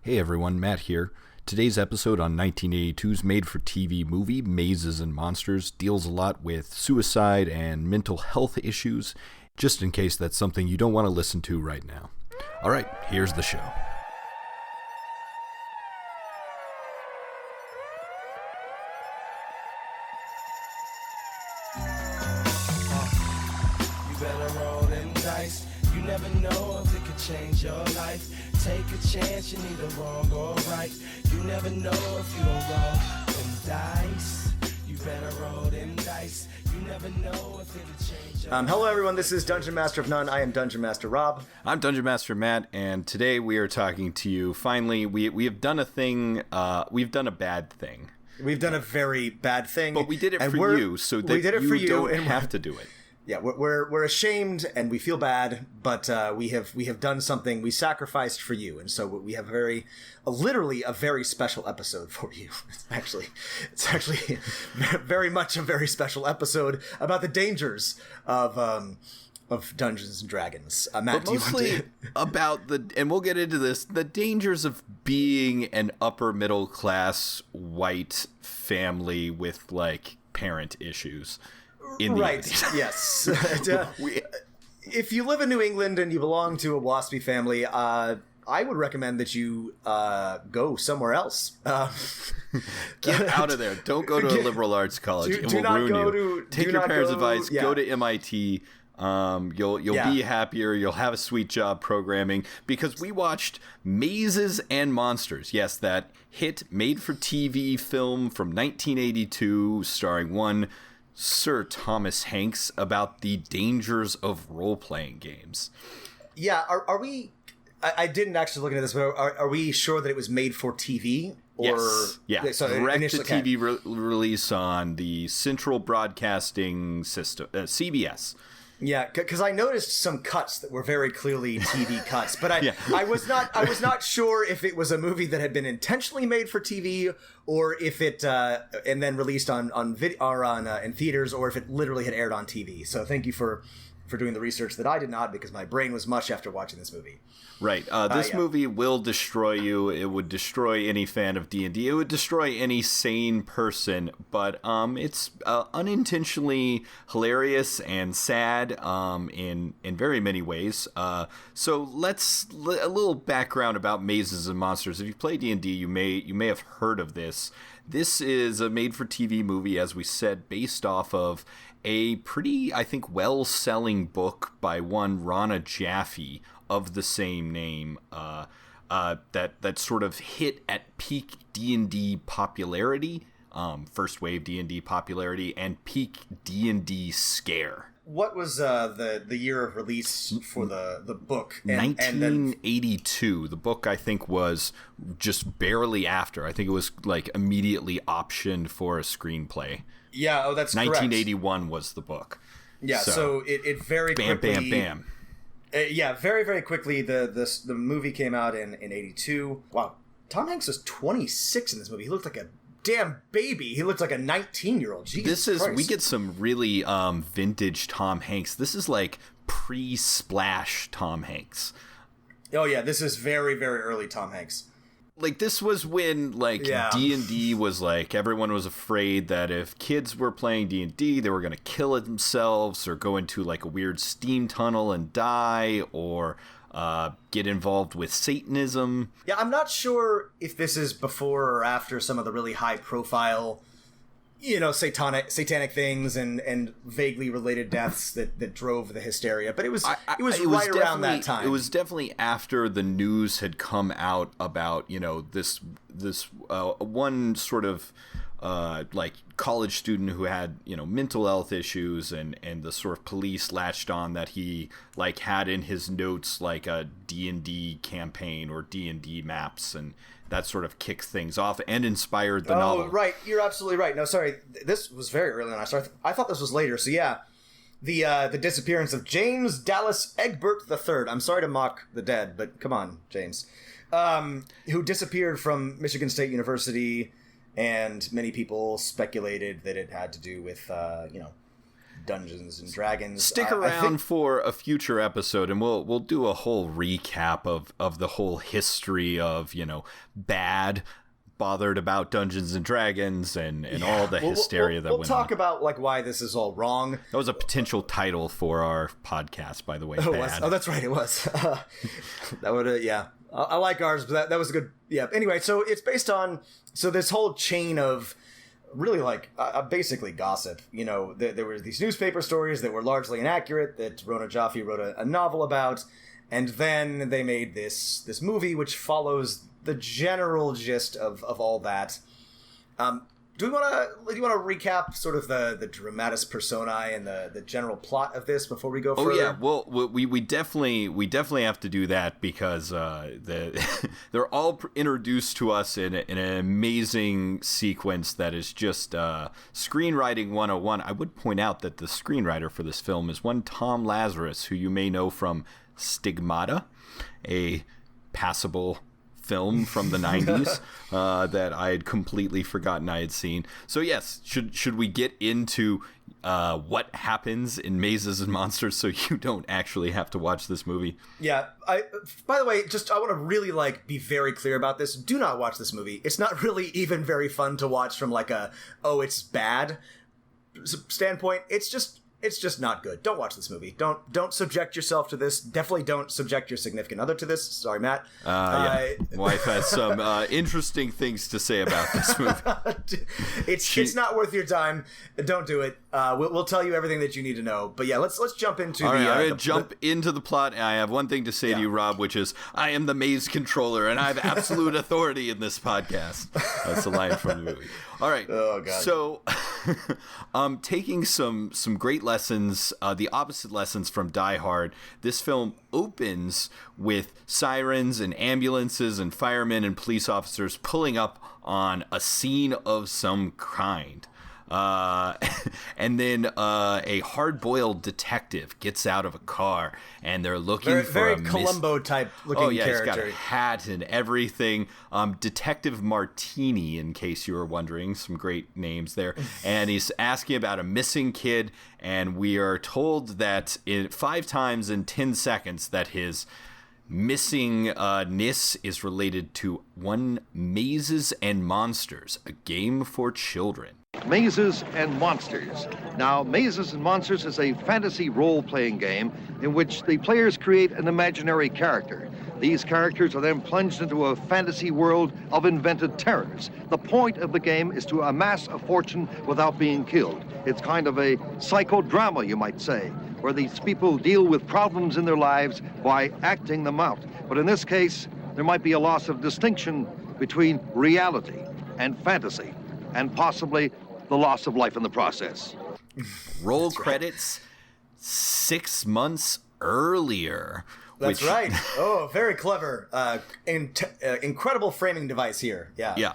Hey everyone, Matt here. Today's episode on 1982's made-for-TV movie, Mazes and Monsters, deals a lot with suicide and mental health issues, just in case that's something you don't want to listen to right now. Alright, here's the show. You better roll them dice. You never know if it could change your life. Take a chance, you're neither wrong or right. You never know if you don't roll them dice. You better roll them dice. You never know if it'll change your Hello everyone, this is Dungeon Master of None. I am Dungeon Master Rob. I'm Dungeon Master Matt, and today we are talking to you. Finally, we have done a thing, we've done a bad thing. We've done a very bad thing. But we did it for you, so that you don't have to do it. Yeah, we're ashamed and we feel bad, but we have done something. We sacrificed for you, and so we have literally a very special episode for you. It's actually very much a very special episode about the dangers of Dungeons and Dragons. Matt, but mostly about and we'll get into this, the dangers of being an upper middle class white family with like parent issues. Right, yes. If you live in New England and you belong to a WASP family, I would recommend that you go somewhere else. Get out of there. Don't go to a liberal arts college. It will ruin you. Take your parents' advice. Yeah. Go to MIT. You'll be happier. You'll have a sweet job programming, because we watched Mazes and Monsters. Yes, that hit made-for-TV film from 1982 starring one Sir Thomas Hanks about the dangers of role-playing games. Yeah, are we... I didn't actually look into this, but are we sure that it was made for TV? Or, yes. Yeah. So direct-to-TV release on the Central Broadcasting System, CBS. Yeah, because I noticed some cuts that were very clearly TV cuts, but I was not sure if it was a movie that had been intentionally made for TV, or if it and then released on video or in theaters, or if it literally had aired on TV. So thank you for doing the research that I did not, because my brain was mush after watching this movie. Right. This movie will destroy you. It would destroy any fan of D&D. It would destroy any sane person. But it's unintentionally hilarious and sad in very many ways. So a little background about Mazes and Monsters. If you play D&D, you may have heard of this. This is a made-for-TV movie, as we said, based off of a pretty, I think, well-selling book by one Rana Jaffe of the same name, that sort of hit at peak D&D popularity, first wave D&D popularity, and peak D&D scare. What was the year of release for the book? 1982. The book, I think, was just barely after. I think it was like immediately optioned for a screenplay. Yeah, oh, that's correct. 1981 was the book. Yeah, so it very quickly... Bam. Yeah, very, very quickly, the movie came out in 82. Wow, Tom Hanks was 26 in this movie. He looked like a damn baby. He looked like a 19-year-old. Jesus Christ. We get some really vintage Tom Hanks. This is like pre-Splash Tom Hanks. Oh yeah, this is very, very early Tom Hanks. Like, this was when, D&D was, everyone was afraid that if kids were playing D&D, they were going to kill themselves or go into, a weird steam tunnel and die, or get involved with Satanism. Yeah, I'm not sure if this is before or after some of the really high-profile, satanic things and vaguely related deaths that drove the hysteria. But it was right around that time. It was definitely after the news had come out about, this one sort of college student who had, mental health issues, and the sort of police latched on that he had in his notes a D&D campaign or D&D maps, and that sort of kicked things off and inspired the novel. Oh, right. You're absolutely right. No, sorry. This was very early on. I thought this was later. So, yeah. The disappearance of James Dallas Egbert III. I'm sorry to mock the dead, but come on, James. Who disappeared from Michigan State University, and many people speculated that it had to do with, Dungeons and Dragons. Stick around for a future episode, and we'll do a whole recap of the whole history of, bad, bothered about Dungeons and Dragons and all the hysteria that went on. We'll talk about why this is all wrong. That was a potential title for our podcast, by the way. Bad. Oh, that's right, it was. That would yeah. I like ours, but that was a good. Yeah. Anyway, so it's based on this whole chain of really basically gossip. There were these newspaper stories that were largely inaccurate that Rona Jaffe wrote a novel about, and then they made this movie which follows the general gist of all that. Do you want to recap sort of the dramatis personae and the general plot of this before we go further? Oh yeah, well we definitely have to do that because they're all introduced to us in an amazing sequence that is just screenwriting 101. I would point out that the screenwriter for this film is one Tom Lazarus, who you may know from Stigmata, a passable film from the 90s that I had completely forgotten I had seen. So yes, should we get into what happens in Mazes and Monsters so you don't actually have to watch this movie? Yeah. By the way, I want to really be very clear about this. Do not watch this movie. It's not really even very fun to watch from it's bad standpoint. It's just not good. Don't watch this movie. Don't subject yourself to this. Definitely don't subject your significant other to this. Sorry, Matt. Wife has some interesting things to say about this movie. It's not worth your time. Don't do it. We'll tell you everything that you need to know. But yeah, let's jump into I'm going to jump into the plot. I have one thing to say to you, Rob, which is I am the maze controller and I have absolute authority in this podcast. That's a line from the movie. All right. Oh, God. So, taking some great lessons, the opposite lessons from Die Hard, this film opens with sirens and ambulances and firemen and police officers pulling up on a scene of some kind. And then a hard-boiled detective gets out of a car, and they're looking for very Columbo type looking character. He's got a hat and everything. Detective Martini, in case you were wondering, some great names there. And he's asking about a missing kid, and we are told that 5 times in 10 seconds that his missingness is related to one Mazes and Monsters, a game for children. Mazes and Monsters. Now, Mazes and Monsters is a fantasy role-playing game in which the players create an imaginary character. These characters are then plunged into a fantasy world of invented terrors. The point of the game is to amass a fortune without being killed. It's kind of a psychodrama, you might say, where these people deal with problems in their lives by acting them out. But in this case, there might be a loss of distinction between reality and fantasy, and possibly the loss of life in the process. Roll credits 6 months earlier. That's right. Oh, very clever. Incredible framing device here. Yeah. Yeah.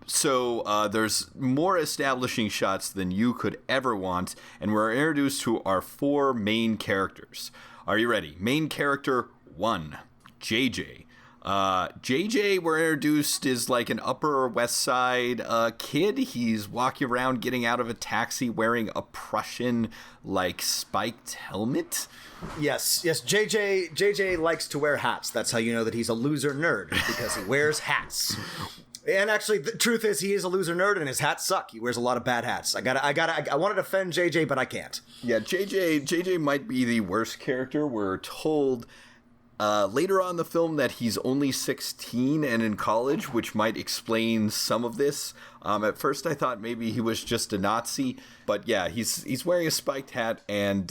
So there's more establishing shots than you could ever want, and we're introduced to our 4 main characters. Are you ready? Main character 1, JJ. JJ, we're introduced, is like an Upper West Side kid. He's walking around getting out of a taxi wearing a Prussian spiked helmet. Yes. JJ likes to wear hats. That's how you know that he's a loser nerd, because he wears hats. And actually, the truth is, he is a loser nerd, and his hats suck. He wears a lot of bad hats. I want to defend JJ, but I can't. Yeah, JJ might be the worst character. We're told later on in the film that he's only 16 and in college, which might explain some of this. At first I thought maybe he was just a Nazi, but yeah, he's wearing a spiked hat, and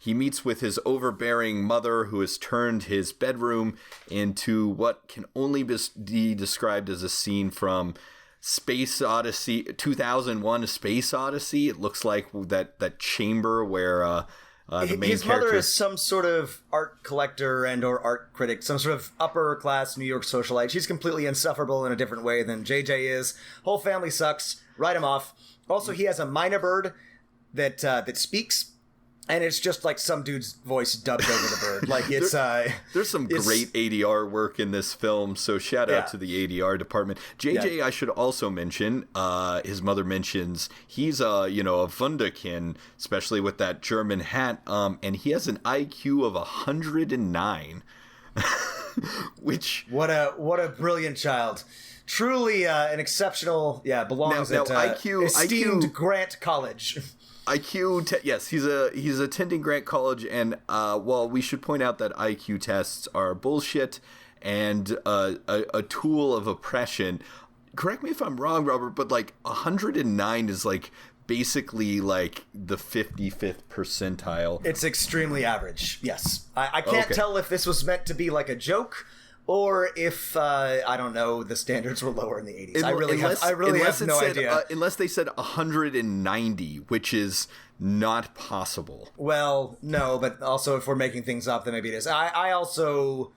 he meets with his overbearing mother, who has turned his bedroom into what can only be described as a scene from Space Odyssey, 2001: A Space Odyssey. It looks like that chamber where the main his character... mother is some sort of art collector and or art critic, some sort of upper class New York socialite. She's completely insufferable in a different way than JJ is. Whole family sucks. Write him off. Also, he has a minor bird that speaks, And it's just like some dude's voice dubbed over the bird. Like it's there's some great ADR work in this film, so shout out to the ADR department. JJ, I should also mention, his mother mentions he's a wunderkind, especially with that German hat, and he has an IQ of 109. Which what a brilliant child. Truly an exceptional, belongs at esteemed Grant College. Yes, he's attending Grant College, and we should point out that IQ tests are bullshit and a tool of oppression. Correct me if I'm wrong, Robert, but like 109 is like basically like the 55th percentile. It's extremely average. Yes, I can't tell if this was meant to be like a joke, or if I don't know, the standards were lower in the 80s. I really have no idea. Unless they said 190, which is not possible. Well, no, but also if we're making things up, then maybe it is. I also,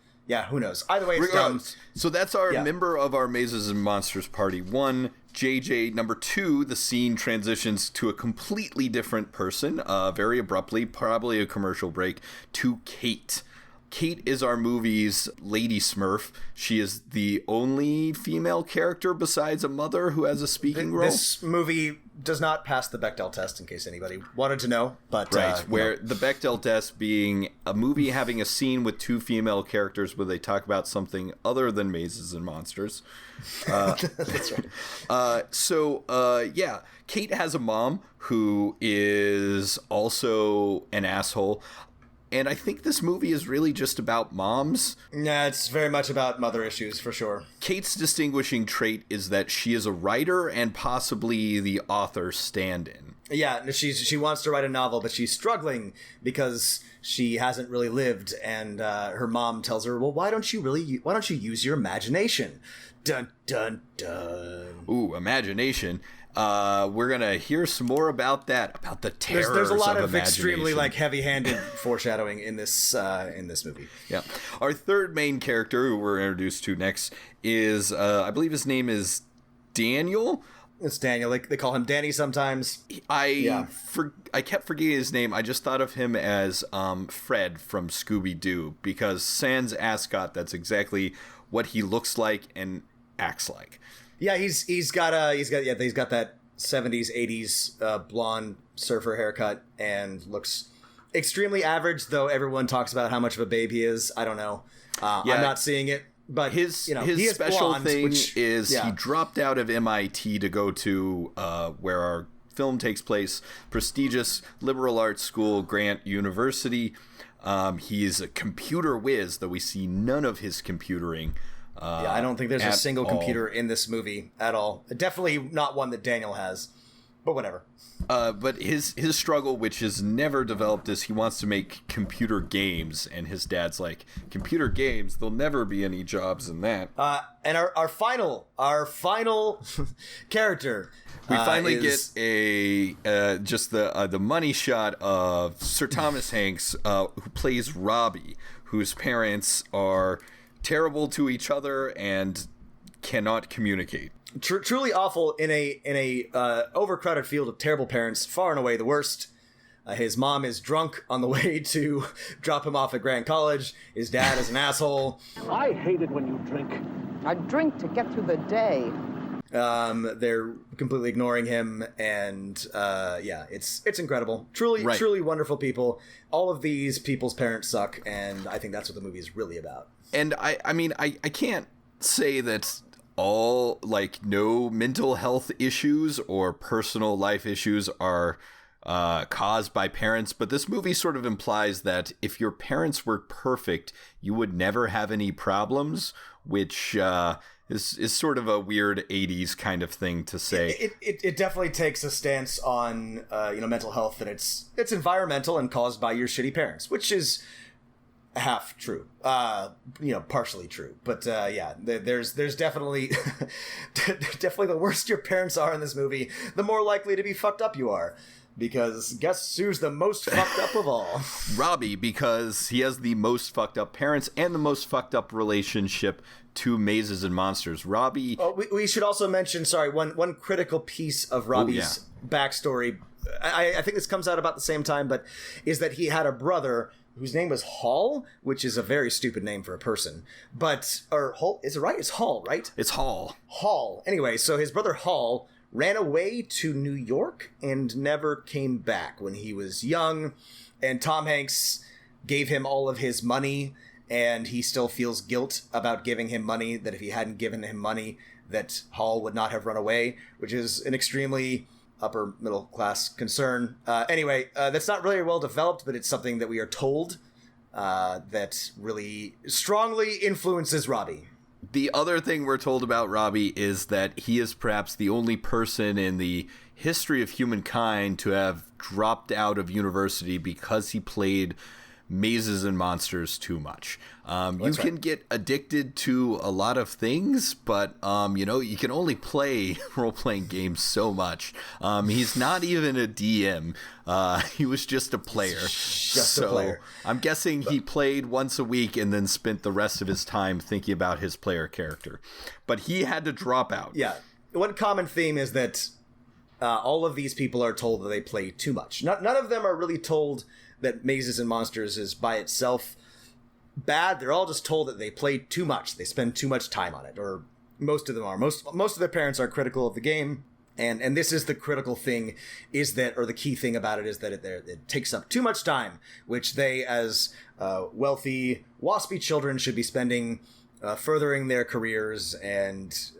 who knows? Either way, it's dumb. So that's our member of our Mazes and Monsters Party 1, JJ. Number 2, the scene transitions to a completely different person, very abruptly, probably a commercial break, to Kate. Kate is our movie's Lady Smurf. She is the only female character besides a mother who has a speaking role. This movie does not pass the Bechdel test, in case anybody wanted to know. But the Bechdel test being a movie having a scene with 2 female characters where they talk about something other than mazes and monsters. That's right. Kate has a mom who is also an asshole. And I think this movie is really just about moms. Yeah, it's very much about mother issues, for sure. Kate's distinguishing trait is that she is a writer and possibly the author stand-in. Yeah, she wants to write a novel, but she's struggling because she hasn't really lived, and her mom tells her, well, why don't you use your imagination? Dun, dun, dun. Ooh, imagination. We're gonna hear some more about that, about the terrors of imagination. There's a lot of extremely heavy-handed foreshadowing in this movie. Yeah, our third main character, who we're introduced to next, is I believe his name is Daniel. It's Daniel. They call him Danny sometimes. I kept forgetting his name. I just thought of him as Fred from Scooby-Doo, because sans ascot, that's exactly what he looks like and acts like. Yeah, he's got that 70s, 80s blonde surfer haircut and looks extremely average, though everyone talks about how much of a babe he is. I don't know. I'm not seeing it, but his special blonde, thing is he dropped out of MIT to go to where our film takes place, prestigious liberal arts school, Grant University. He's a computer whiz, though we see none of his computering. I don't think there's a single computer in this movie at all. Definitely not one that Daniel has, but whatever. But his struggle, which is never developed, is he wants to make computer games, and his dad's like, computer games? There'll never be any jobs in that. And our final character. We finally get just the money shot of Sir Thomas Hanks, who plays Robbie, whose parents are terrible to each other and cannot communicate. Truly awful in a overcrowded field of terrible parents, far and away the worst. His mom is drunk on the way to drop him off at Grant College. His dad is an asshole. I hate it when you drink. I drink to get through the day. They're completely ignoring him, and it's incredible. Truly wonderful people. All of these people's parents suck, and I think that's what the movie is really about. And I can't say that all, no mental health issues or personal life issues are caused by parents, but this movie sort of implies that if your parents were perfect, you would never have any problems, which is sort of a weird 80s kind of thing to say. It definitely takes a stance on mental health, that it's environmental and caused by your shitty parents, which is half true, partially true, but there's definitely definitely the worse your parents are in this movie, the more likely to be fucked up you are, because guess who's the most fucked up of all? Robbie, because he has the most fucked up parents and the most fucked up relationship to mazes and monsters. Robbie. We should also mention, one critical piece of Robbie's backstory I think this comes out about the same time, but is that he had a brother whose name was Hall, which is a very stupid name for a person. Or Hall, is it right? It's Hall, right? It's Hall. Hall. Anyway, so his brother Hall ran away to New York and never came back when he was young. And Tom Hanks gave him all of his money, and he still feels guilt about giving him money, that if he hadn't given him money, that Hall would not have run away, which is an extremely upper middle class concern. Anyway, that's not really well developed, but it's something that we are told that really strongly influences Robbie. The other thing we're told about Robbie is that he is perhaps the only person in the history of humankind to have dropped out of university because he played Mazes and Monsters too much. You can get addicted to a lot of things, but you can only play role-playing games so much. He's not even a DM. He was just a player. A player. I'm guessing he played once a week and then spent the rest of his time thinking about his player character. But he had to drop out. Yeah. One common theme is that all of these people are told that they play too much. None of them are really told that Mazes and Monsters is by itself bad. They're all just told that they play too much. They spend too much time on it, or most of them are. Most of their parents are critical of the game, and this is the critical thing, is that, or the key thing about it is that it takes up too much time, which they, as wealthy, waspy children, should be spending furthering their careers and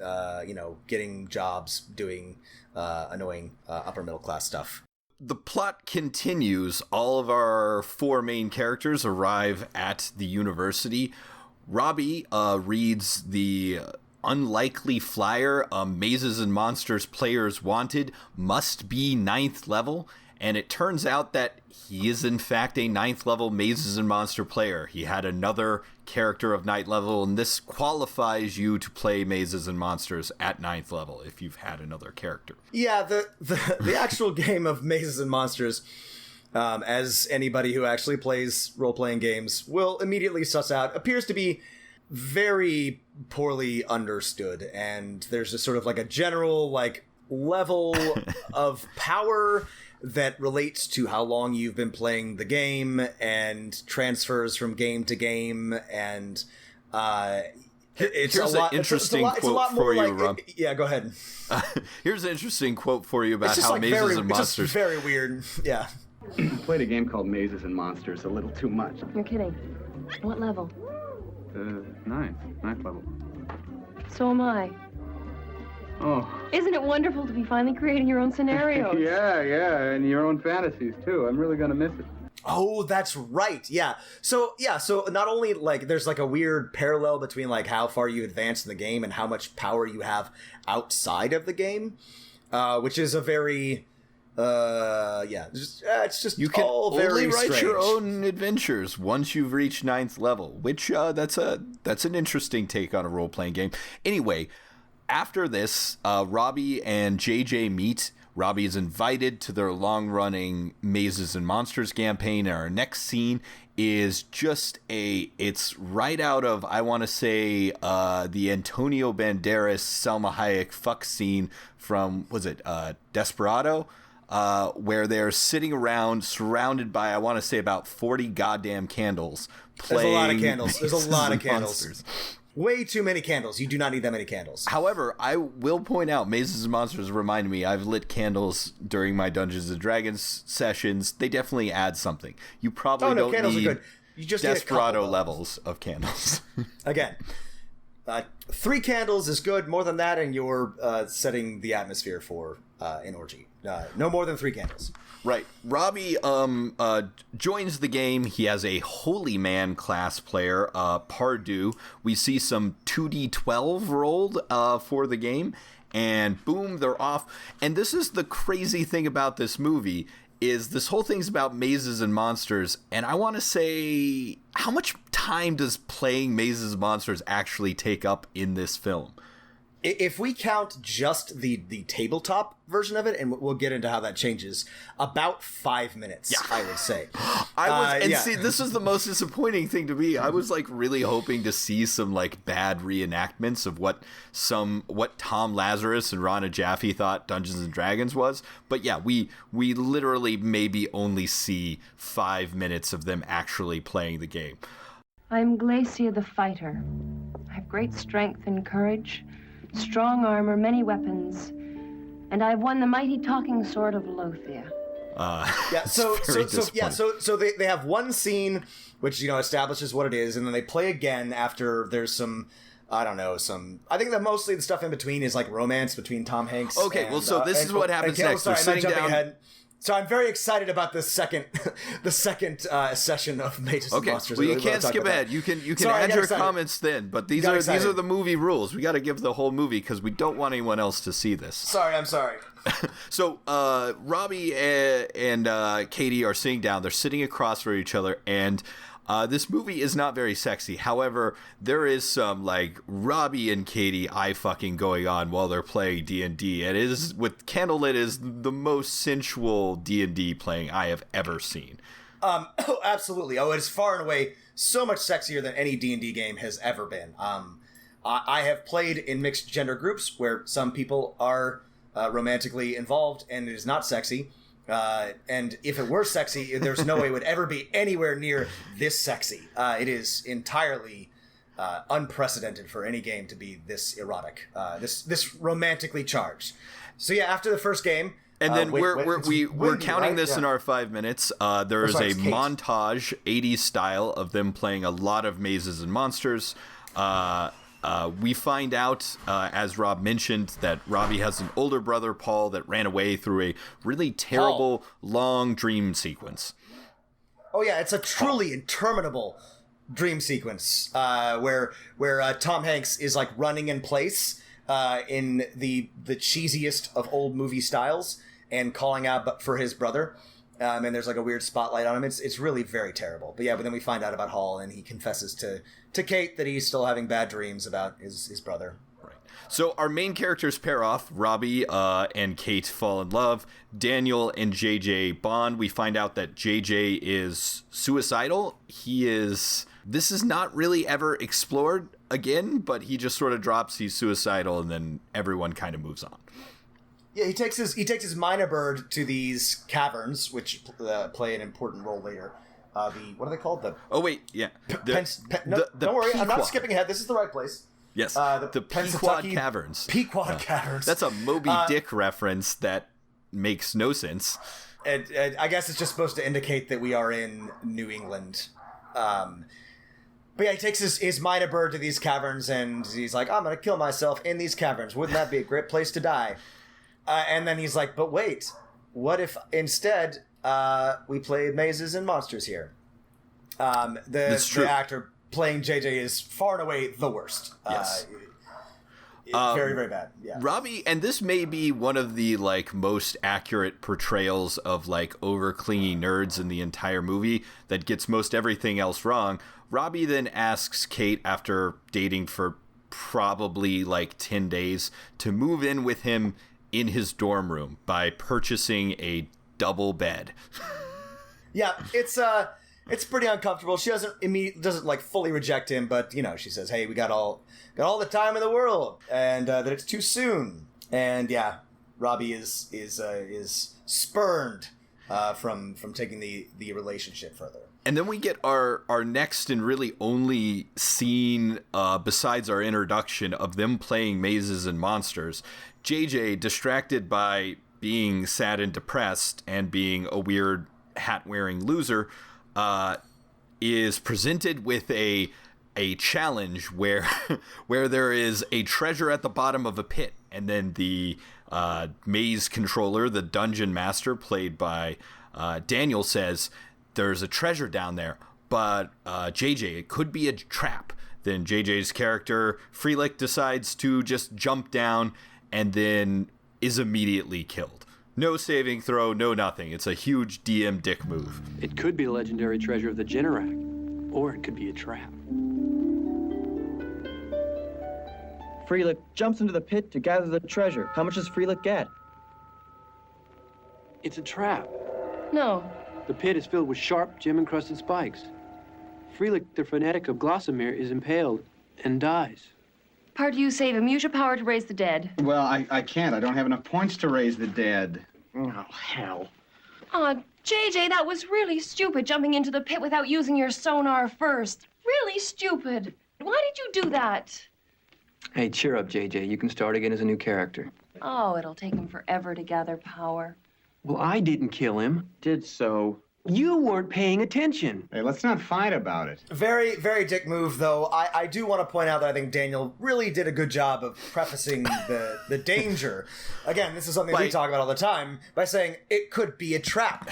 getting jobs doing annoying upper middle class stuff. The plot continues. All of our four main characters arrive at the university. Robbie reads the unlikely flyer, Mazes and Monsters players wanted, must be 9th level. And it turns out that he is in fact a 9th level Mazes and Monster player. He had another character of 9th level, and this qualifies you to play Mazes and Monsters at 9th level if you've had another character. Yeah, the actual game of Mazes and Monsters, as anybody who actually plays role-playing games will immediately suss out, appears to be very poorly understood. And there's a sort of like a general level of power that relates to how long you've been playing the game and transfers from game to game, and Here's an interesting quote for you, Rob. Yeah, go ahead. Here's an interesting quote for you about how Mazes and Monsters... It's just very weird, yeah. I played a game called Mazes and Monsters a little too much. You're kidding. What level? Ninth level. So am I. Oh. Isn't it wonderful to be finally creating your own scenarios? Yeah, and your own fantasies, too. I'm really gonna miss it. Oh, that's right. Yeah. So not only there's a weird parallel between how far you advance in the game and how much power you have outside of the game, which is a very it's just you can all only very write strange. your own adventures once you've reached 9th level, which that's an interesting take on a role-playing game. Anyway, after this, Robbie and JJ meet. Robbie is invited to their long-running Mazes and Monsters campaign, and our next scene is just it's right out of, I want to say, the Antonio Banderas, Salma Hayek fuck scene from, was it Desperado? Where they're sitting around surrounded by, I want to say, about 40 goddamn candles. There's a lot of candles. There's a lot of candles. Monsters. Way too many candles. You do not need that many candles. However, I will point out, Mazes and Monsters remind me, I've lit candles during my Dungeons & Dragons sessions. They definitely add something. You probably don't candles need are good. You just Desperado need a levels of candles. Again, 3 candles is good. More than that, and you're setting the atmosphere for an orgy. No more than 3 candles. Right. Robbie joins the game. He has a Holy Man class player, Pardue. We see some 2d12 rolled for the game, and boom, they're off. And this is the crazy thing about this movie, is this whole thing's about Mazes and Monsters, and I want to say, how much time does playing Mazes and Monsters actually take up in this film? If we count just the tabletop version of it, and we'll get into how that changes, about 5 minutes, I would say. See, this was the most disappointing thing to me. I was like really hoping to see some like bad reenactments of what Tom Lazarus and Ronna Jaffe thought Dungeons and Dragons was. But yeah, we literally maybe only see 5 minutes of them actually playing the game. I'm Glacia the fighter. I have great strength and courage, strong armor, many weapons, and I've won the mighty talking sword of Lothia. So they have one scene which establishes what it is, and then they play again after there's some. I think that mostly the stuff in between is like romance between Tom Hanks. Okay, this is what happens next. Sorry, I'm sitting down. Ahead. So I'm very excited about the second session of Mazes and Monsters. Well, you can't skip ahead. You can add your comments then, but these are the movie rules. We got to give the whole movie because we don't want anyone else to see this. I'm sorry. So Robbie and Katie are sitting down. They're sitting across from each other, and this movie is not very sexy. However, there is some like Robbie and Katie eye fucking going on while they're playing D&D. It is with candlelit is the most sensual D&D playing I have ever seen. Absolutely. It's far and away so much sexier than any D&D game has ever been. I have played in mixed gender groups where some people are romantically involved and it is not sexy. And if it were sexy, there's no way it would ever be anywhere near this sexy. It is entirely unprecedented for any game to be this erotic, this romantically charged. So yeah, after the first game, and then we're counting this in our 5 minutes. There is a montage, 80s style, of them playing a lot of Mazes and Monsters. We find out, as Rob mentioned, that Robbie has an older brother, Paul, that ran away through a really terrible, long dream sequence. Oh, yeah, it's a truly interminable dream sequence where Tom Hanks is, like, running in place in the cheesiest of old movie styles and calling out for his brother. And there's, like, a weird spotlight on him. It's really very terrible. But then we find out about Hall, and he confesses to Kate that he's still having bad dreams about his brother. Right. So our main characters pair off. Robbie and Kate fall in love. Daniel and JJ bond. We find out that JJ is suicidal. This is not really ever explored again, but he just sort of drops he's suicidal, and then everyone kind of moves on. Yeah, he takes his minor bird to these caverns, which play an important role later. What are they called? Don't worry, Pequod. I'm not skipping ahead. This is the right place. Yes, the Pequod Caverns. Pequod Caverns. That's a Moby Dick reference that makes no sense. And I guess it's just supposed to indicate that we are in New England. But yeah, he takes his minor bird to these caverns, and he's like, I'm going to kill myself in these caverns. Wouldn't that be a great place to die? And then he's like, but wait, what if instead we played Mazes and Monsters here? The actor playing JJ is far and away the worst. Yes. Very, very bad. Yeah. Robbie, and this may be one of the like most accurate portrayals of like overclingy nerds in the entire movie that gets most everything else wrong. Robbie then asks Kate, after dating for probably like 10 days, to move in with him in his dorm room by purchasing a double bed. Yeah, it's pretty uncomfortable. She doesn't like fully reject him, but she says, "Hey, we got all the time in the world," and that it's too soon. And yeah, Robbie is spurned from taking the relationship further. And then we get our next and really only scene besides our introduction of them playing Mazes and Monsters. JJ, distracted by being sad and depressed and being a weird hat-wearing loser, is presented with a challenge where there is a treasure at the bottom of a pit, and then the maze controller, the dungeon master, played by Daniel, says, there's a treasure down there, but JJ, it could be a trap. Then JJ's character, Freelick, decides to just jump down and then is immediately killed. No saving throw, no nothing. It's a huge DM dick move. It could be a legendary treasure of the Generac, or it could be a trap. Freelick jumps into the pit to gather the treasure. How much does Freelick get? It's a trap. No. The pit is filled with sharp, gem-encrusted spikes. Freelick, the fanatic of Glossamere, is impaled and dies. Part you save him. Use your power to raise the dead. Well, I can't. I don't have enough points to raise the dead. Oh, hell. Aw, JJ, that was really stupid, jumping into the pit without using your sonar first. Really stupid. Why did you do that? Hey, cheer up, JJ. You can start again as a new character. Oh, it'll take him forever to gather power. Well, I didn't kill him. Did so. You weren't paying attention. Hey, let's not fight about it. Very, very dick move, though. I do want to point out that I think Daniel really did a good job of prefacing the danger. Again, this is something we talk about all the time by saying it could be a trap.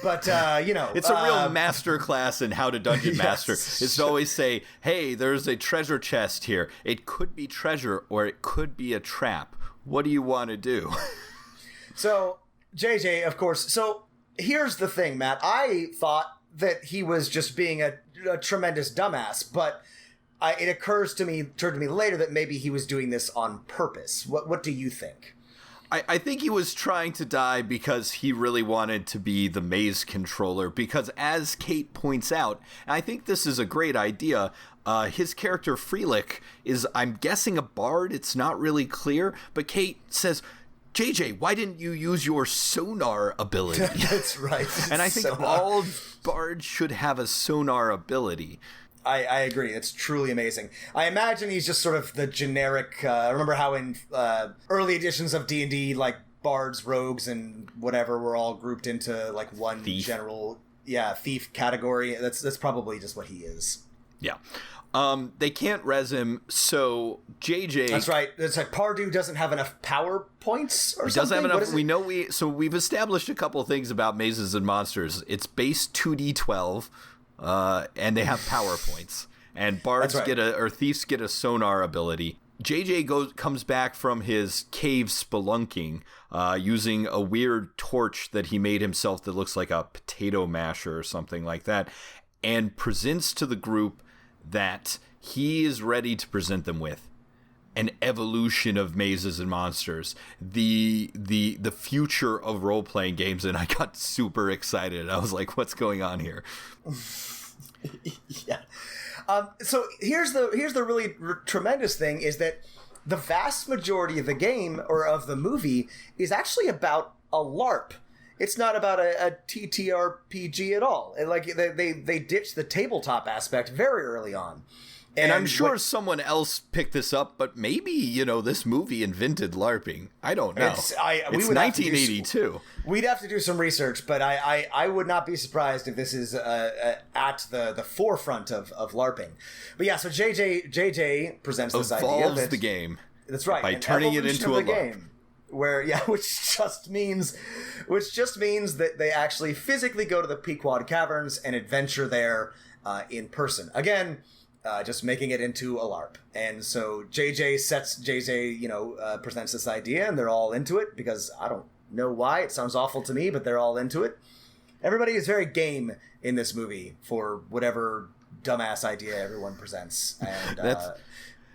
But, it's a real master class in how to dungeon master. It's to always say, hey, there's a treasure chest here. It could be treasure or it could be a trap. What do you want to do? So, JJ, of course. So, here's the thing, Matt. I thought that he was just being a tremendous dumbass, but it occurs to me later that maybe he was doing this on purpose. What do you think? I think he was trying to die because he really wanted to be the maze controller, because as Kate points out, and I think this is a great idea, his character Freelick is, I'm guessing, a bard. It's not really clear, but Kate says, JJ, why didn't you use your sonar ability? That's right. And I think all bards should have a sonar ability. I agree. It's truly amazing. I imagine he's just sort of the generic. Remember how in early editions of D&D, like bards, rogues, and whatever were all grouped into like one general, thief category. That's probably just what he is. Yeah. They can't res him, so JJ. That's right. It's like Pardew doesn't have enough power points or something. Doesn't have enough. We know we've established a couple things about mazes and monsters. It's base 2d12. And they have power points, and bards thieves get a sonar ability. JJ comes back from his cave spelunking, using a weird torch that he made himself that looks like a potato masher or something like that, and presents to the group that he is ready to present them with an evolution of mazes and monsters, the future of role-playing games, and I got super excited. I was like, what's going on here? Yeah. So here's the really tremendous thing is that the vast majority of the game or of the movie is actually about a LARP. It's not about a TTRPG at all. And like they ditched the tabletop aspect very early on. And I'm sure someone else picked this up, but maybe, this movie invented LARPing. I don't know. It's 1982. We'd have to do some research, but I would not be surprised if this is at the forefront of LARPing. But yeah, so JJ presents this idea. Evolves the game. That's right. By turning it into a LARP. Game, which just means that they actually physically go to the Pequod Caverns and adventure there in person. Again, just making it into a LARP. And so JJ presents this idea, and they're all into it because I don't know why. It sounds awful to me, but they're all into it. Everybody is very game in this movie for whatever dumbass idea everyone presents. And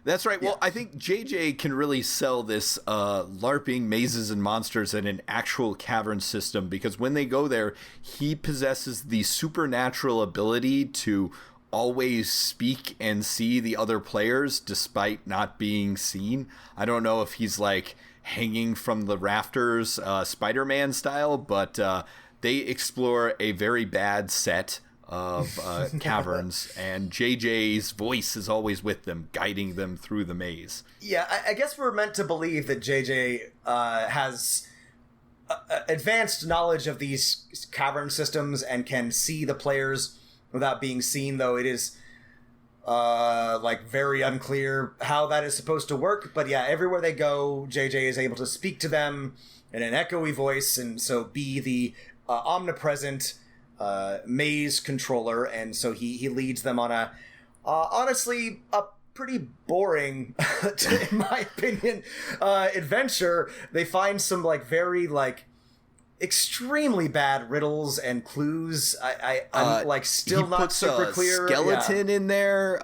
that's right. Yeah. Well, I think JJ can really sell this LARPing mazes and monsters in an actual cavern system, because when they go there, he possesses the supernatural ability to always speak and see the other players despite not being seen. I don't know if he's like hanging from the rafters, Spider-Man style, but they explore a very bad set of caverns, and JJ's voice is always with them, guiding them through the maze. Yeah, I guess we're meant to believe that JJ has advanced knowledge of these cavern systems and can see the players without being seen, though it is very unclear how that is supposed to work. But yeah, everywhere they go, JJ is able to speak to them in an echoey voice, and so be the omnipresent maze controller. And so he leads them on a honestly a pretty boring, in my opinion, adventure. They find some very extremely bad riddles and clues. I'm like still not super clear. Skeleton in there.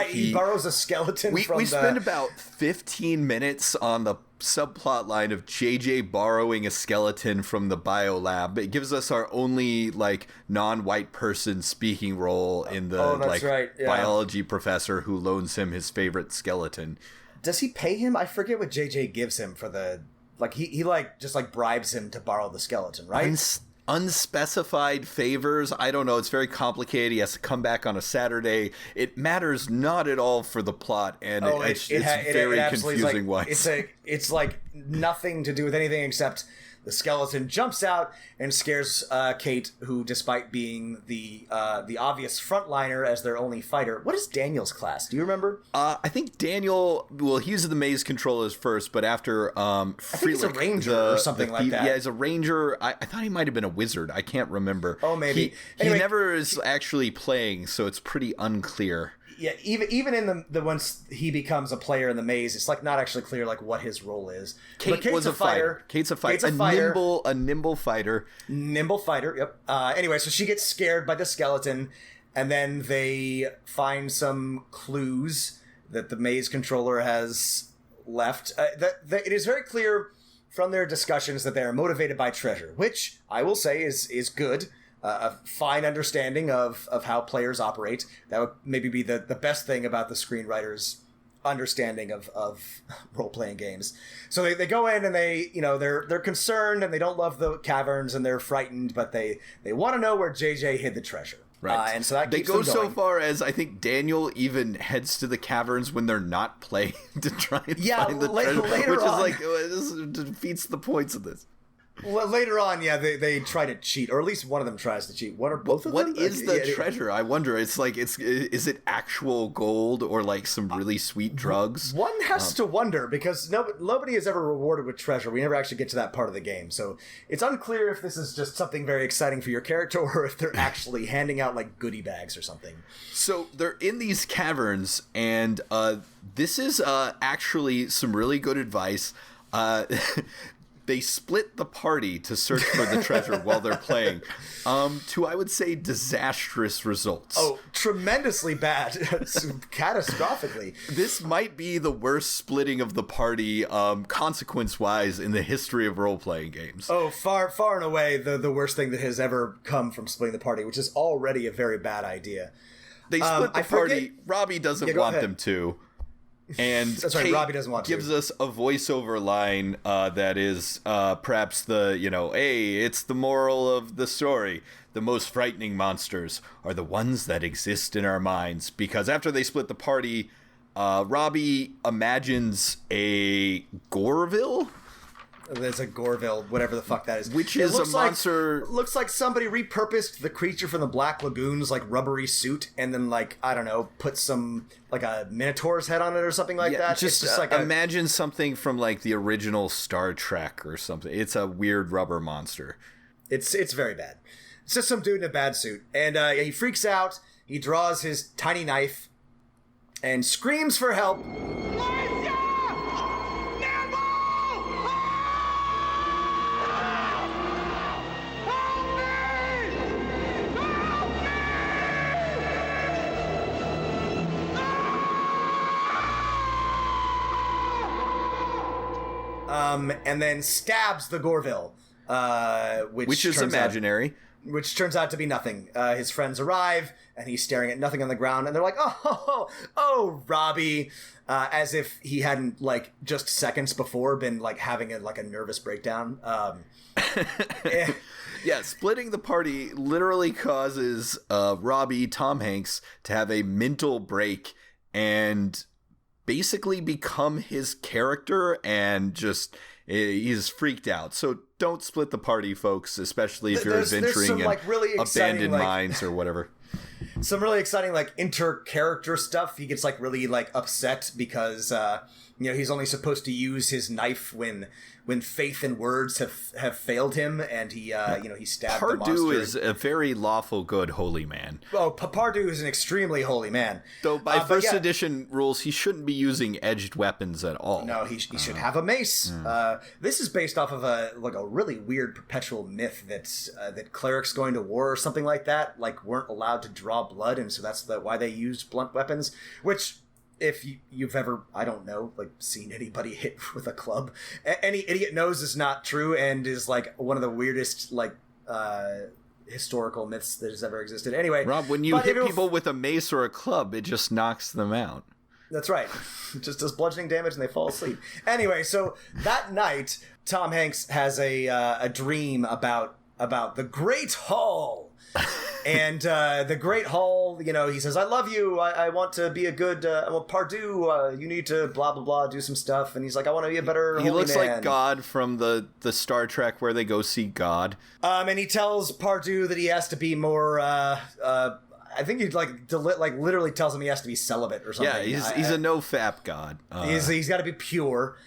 He borrows a skeleton. We spend about 15 minutes on the subplot line of JJ borrowing a skeleton from the biolab. It gives us our only like non-white person speaking role in the biology professor who loans him his favorite skeleton. Does he pay him? I forget what JJ gives him for the. Like, he like, just, like, bribes him to borrow the skeleton, right? Unspecified favors. I don't know. It's very complicated. He has to come back on a Saturday. It matters not at all for the plot, and it's very confusing why. It's, like, nothing to do with anything except the skeleton jumps out and scares Kate, who, despite being the obvious frontliner as their only fighter. What is Daniel's class? Do you remember? I think Daniel. Well, he was the maze controllers first, but after I think he's a ranger or something like that. Yeah, he's a ranger. I thought he might have been a wizard. I can't remember. Oh, maybe. He never is actually playing, so it's pretty unclear. Yeah, even in the once he becomes a player in the maze, it's like not actually clear like what his role is. Kate's a fighter. Kate's a fighter. A nimble fighter. Nimble fighter. Yep. Anyway, so she gets scared by the skeleton, and then they find some clues that the maze controller has left. It is very clear from their discussions that they are motivated by treasure, which I will say is good. A fine understanding of how players operate. That would maybe be the best thing about the screenwriter's understanding of role-playing games. So they go in and they're concerned and they don't love the caverns and they're frightened, but they want to know where JJ hid the treasure. Right. And so that they keeps go them going. so far as I think Daniel even heads to the caverns when they're not playing to try and find the treasure, which is like this defeats the points of this. Well, later on, they try to cheat, or at least one of them tries to cheat. One or both of them? What is the treasure? I wonder. It's like is it actual gold or like some really sweet drugs? One has to wonder because nobody is ever rewarded with treasure. We never actually get to that part of the game, so it's unclear if this is just something very exciting for your character or if they're actually handing out like goodie bags or something. So they're in these caverns, and this is actually some really good advice. They split the party to search for the treasure while they're playing, to, I would say, disastrous results. Oh, tremendously bad. Catastrophically. This might be the worst splitting of the party, consequence-wise, in the history of role-playing games. Oh, far and away the worst thing that has ever come from splitting the party, which is already a very bad idea. They split the party. Robbie doesn't want them to. And that's right, Robbie doesn't want to. Gives us a voiceover line that is perhaps the, hey, it's the moral of the story. The most frightening monsters are the ones that exist in our minds. Because after they split the party, Robbie imagines a Goreville? There's a Goreville, whatever the fuck that is. Which is a monster... looks like somebody repurposed the creature from the Black Lagoon's, like, rubbery suit and then, like, I don't know, put some, like, a Minotaur's head on it or something like that. Just like imagine something from, like, the original Star Trek or something. It's a weird rubber monster. It's very bad. It's just some dude in a bad suit. And he freaks out, he draws his tiny knife, and screams for help. And then stabs the Goreville, which is imaginary. Which turns out to be nothing. His friends arrive, and he's staring at nothing on the ground, and they're like, oh, Robbie, as if he hadn't, like, just seconds before been, like, having a nervous breakdown. Yeah, splitting the party literally causes Robbie, Tom Hanks, to have a mental break and basically become his character, and just he's freaked out. So don't split the party, folks, especially if you're adventuring in really abandoned mines or whatever. some really exciting like inter-character stuff. He gets like really like upset because he's only supposed to use his knife when faith and words have failed him, and he stabbed the monster. Pardieu is a very lawful, good, holy man. Oh, Pardieu is an extremely holy man. Though by first edition rules, he shouldn't be using edged weapons at all. No, he should have a mace. This is based off of a really weird perpetual myth that clerics going to war or something like that weren't allowed to draw blood, and so that's why they used blunt weapons, which, if you've ever, I don't know, seen anybody hit with a club, any idiot knows is not true and is one of the weirdest historical myths that has ever existed. Anyway, Rob, when you hit people with a mace or a club, it just knocks them out. That's right. It just does bludgeoning damage and they fall asleep. Anyway, so that night, Tom Hanks has a dream about the Great Hall. And the Great Hall, he says, I love you. I want to be a good, Pardieu, you need to blah, blah, blah, do some stuff. And he's like, I want to be a better holy man. He looks like God from the Star Trek where they go see God. And he tells Pardieu that he has to be more, I think he literally tells him he has to be celibate or something. Yeah, he's a no-fap God. He's got to be pure.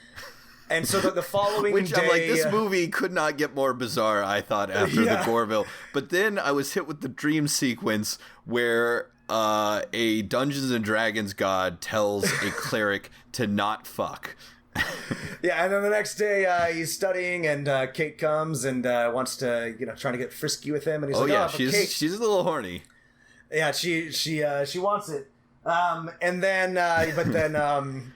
And so the following Which day... I'm like, this movie could not get more bizarre, I thought, after the Goreville. But then I was hit with the dream sequence where a Dungeons & Dragons god tells a cleric to not fuck. Yeah, and then the next day he's studying, and Kate comes and wants to, trying to get frisky with him. And he's she's a little horny. Yeah, she wants it. And then, but then...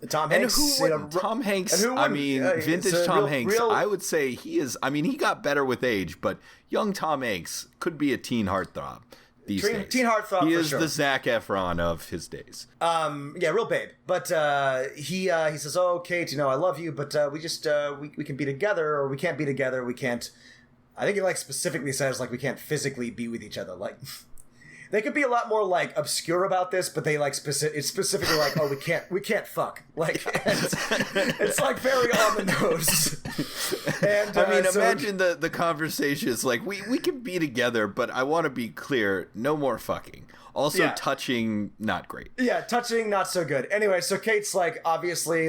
Tom Hanks. Tom Hanks, vintage Tom Hanks, I would say he is, he got better with age, but young Tom Hanks could be a teen heartthrob these days. Teen heartthrob, he for is sure. the Zac Efron of his days. Real babe. But he says, oh, Kate, I love you, but we just, we can be together, or we can't be together, we can't, I think he specifically says, we can't physically be with each other, They could be a lot more obscure about this, but they it's specifically oh, we can't fuck. It's very on the nose. And imagine the conversation is we can be together, but I want to be clear, no more fucking. Also, touching, not great. Yeah, touching, not so good. Anyway, so Kate's obviously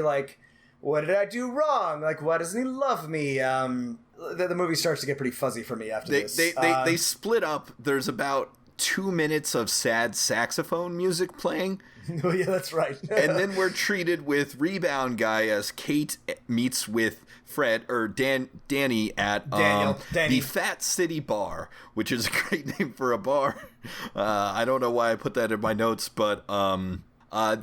what did I do wrong? Why doesn't he love me? The movie starts to get pretty fuzzy for me after this. They split up. There's about 2 minutes of sad saxophone music playing. Oh, yeah, that's right. And then we're treated with Rebound Guy as Kate meets with Fred, or Danny at the Fat City Bar, which is a great name for a bar. I don't know why I put that in my notes, but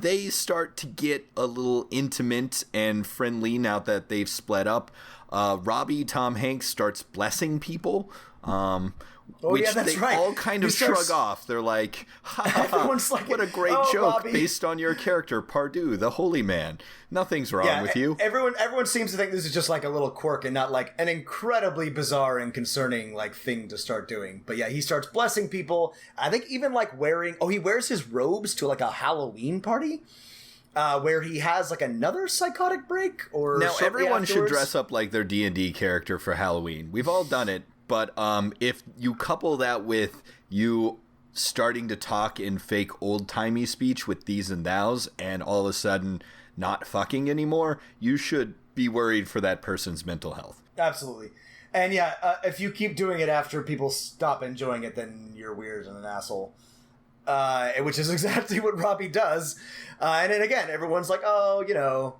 they start to get a little intimate and friendly now that they've split up. Robbie, Tom Hanks, starts blessing people. They all kind of shrug off. They're like, everyone's what a great joke Robbie. Based on your character, Pardieu, the holy man. Nothing's wrong with you. Everyone seems to think this is just a little quirk and not an incredibly bizarre and concerning thing to start doing. But yeah, he starts blessing people. I think even wearing, he wears his robes to a Halloween party. Where he has another psychotic break, or now everyone should dress up like their D&D character for Halloween. We've all done it. But if you couple that with you starting to talk in fake old-timey speech with these and thous, and all of a sudden not fucking anymore, you should be worried for that person's mental health. Absolutely. And yeah, if you keep doing it after people stop enjoying it, then you're weird and an asshole. Which is exactly what Robbie does. And then again, everyone's oh,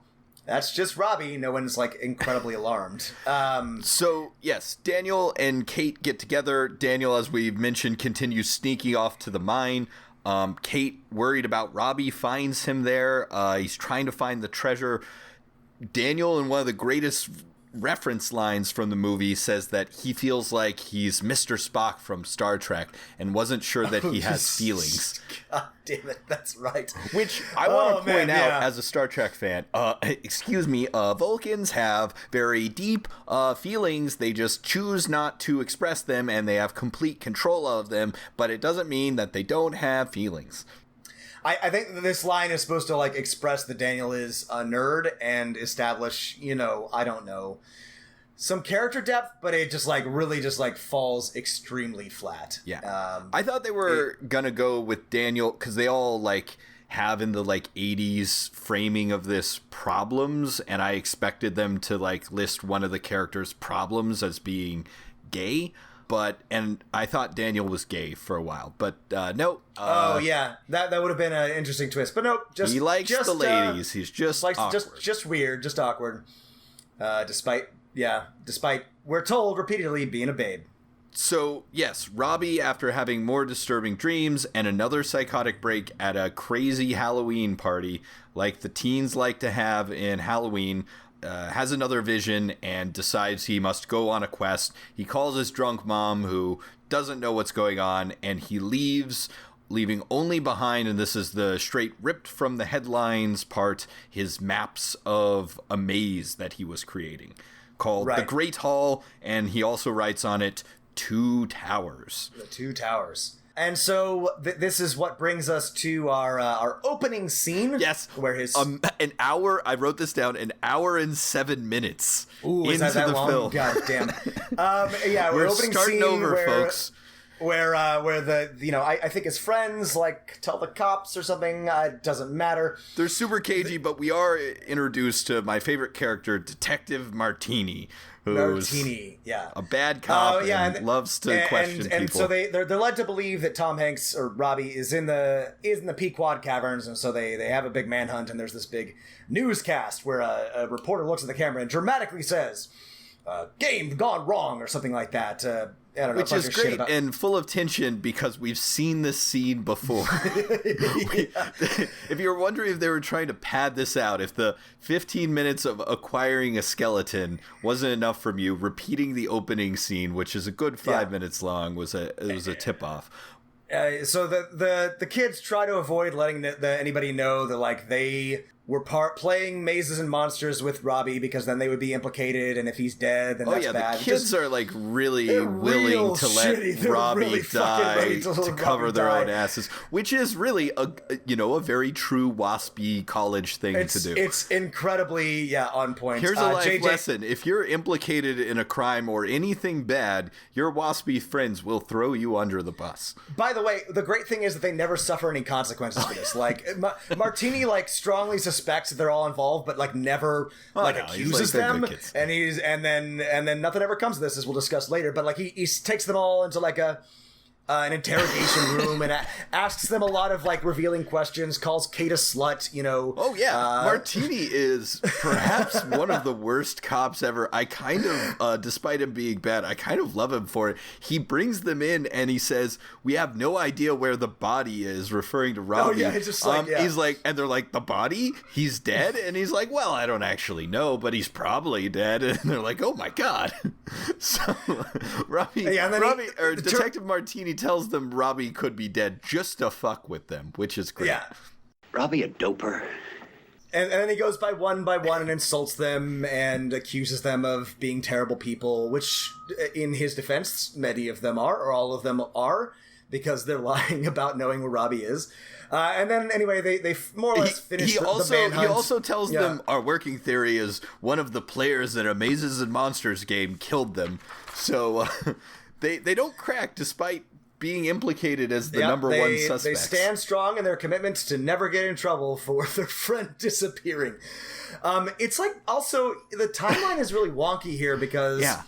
that's just Robbie. No one's incredibly alarmed. So yes, Daniel and Kate get together. Daniel, as we've mentioned, continues sneaking off to the mine. Kate, worried about Robbie, finds him there. He's trying to find the treasure. Daniel, in one of the greatest reference lines from the movie, says that he feels like he's Mr. Spock from Star Trek and wasn't sure that he has feelings. God damn it, that's right. Which I want to point out as a Star Trek fan, Vulcans have very deep feelings. They just choose not to express them, and they have complete control of them, but it doesn't mean that they don't have feelings. I think that this line is supposed to express that Daniel is a nerd and establish, I don't know, some character depth, but it just like really just like falls extremely flat. Yeah. I thought they were gonna go with Daniel because they all like have in the like 80s framing of this problems, and I expected them to like list one of the characters' problems as being gay. And I thought Daniel was gay for a while, but no. Oh yeah, that would have been an interesting twist, but nope. He likes the ladies. He's just awkward. just weird, just awkward. Despite we're told repeatedly being a babe. So yes, Robbie, after having more disturbing dreams and another psychotic break at a crazy Halloween party, like the teens like to have in Halloween. Has another vision and decides he must go on a quest. He calls his drunk mom, who doesn't know what's going on, and he leaves, leaving only behind, and this is the straight ripped from the headlines part, his maps of a maze that he was creating called The Great Hall, and he also writes on it 2 Towers. The 2 Towers. And so this is what brings us to our opening scene. Yes, where his an hour. I wrote this down. 1 hour and 7 minutes. Ooh, into is that the long? film. God damn. Yeah, we're opening starting scene over, where, folks. Where the I think his friends like tell the cops or something. It doesn't matter. They're super cagey, but we are introduced to my favorite character, Detective Martini. Who's a bad cop and loves to question people. And so they're led to believe that Tom Hanks or Robbie is in the Pequod Caverns, and so they have a big manhunt, and there's this big newscast where a reporter looks at the camera and dramatically says, "Game gone wrong" or something like that. I don't know, which is great and full of tension because we've seen this scene before. If you were wondering if they were trying to pad this out, if the 15 minutes of acquiring a skeleton wasn't enough from you, repeating the opening scene, which is a good 5 minutes long, was a tip-off. So the kids try to avoid letting anybody know that like they were playing Mazes and Monsters with Robbie because then they would be implicated, and if he's dead, then that's bad. The kids are like really willing to let Robbie die to cover their own asses, which is really a very true WASP college thing to do. It's incredibly on point. Here's a life lesson: if you're implicated in a crime or anything bad, your WASP friends will throw you under the bus. By the way, the great thing is that they never suffer any consequences for this. Like Martini strongly suspects that they're all involved, but never accuses them, and then nothing ever comes of this, as we'll discuss later. But he takes them all into an interrogation room and asks them a lot of revealing questions, calls Kate a slut, Martini is perhaps one of the worst cops ever. I kind of, despite him being bad, I kind of love him for it. He brings them in and he says, "We have no idea where the body is," referring to Robbie. It's just he's like, and they're like, "The body? He's dead?" And he's like, "Well, I don't actually know, but he's probably dead." And they're like, "Oh my God." So Detective Martini tells them Robbie could be dead just to fuck with them, which is great. Yeah. Robbie a doper. And then he goes by one and insults them and accuses them of being terrible people, which, in his defense, many of them are, or all of them are, because they're lying about knowing where Robbie is. And then, anyway, they more or less finish the manhunt. He also tells them our working theory is one of the players in a Mazes and Monsters game killed them. So they don't crack despite being implicated as the number one suspect. They stand strong in their commitment to never get in trouble for their friend disappearing. It's also, the timeline is really wonky here because... Yeah.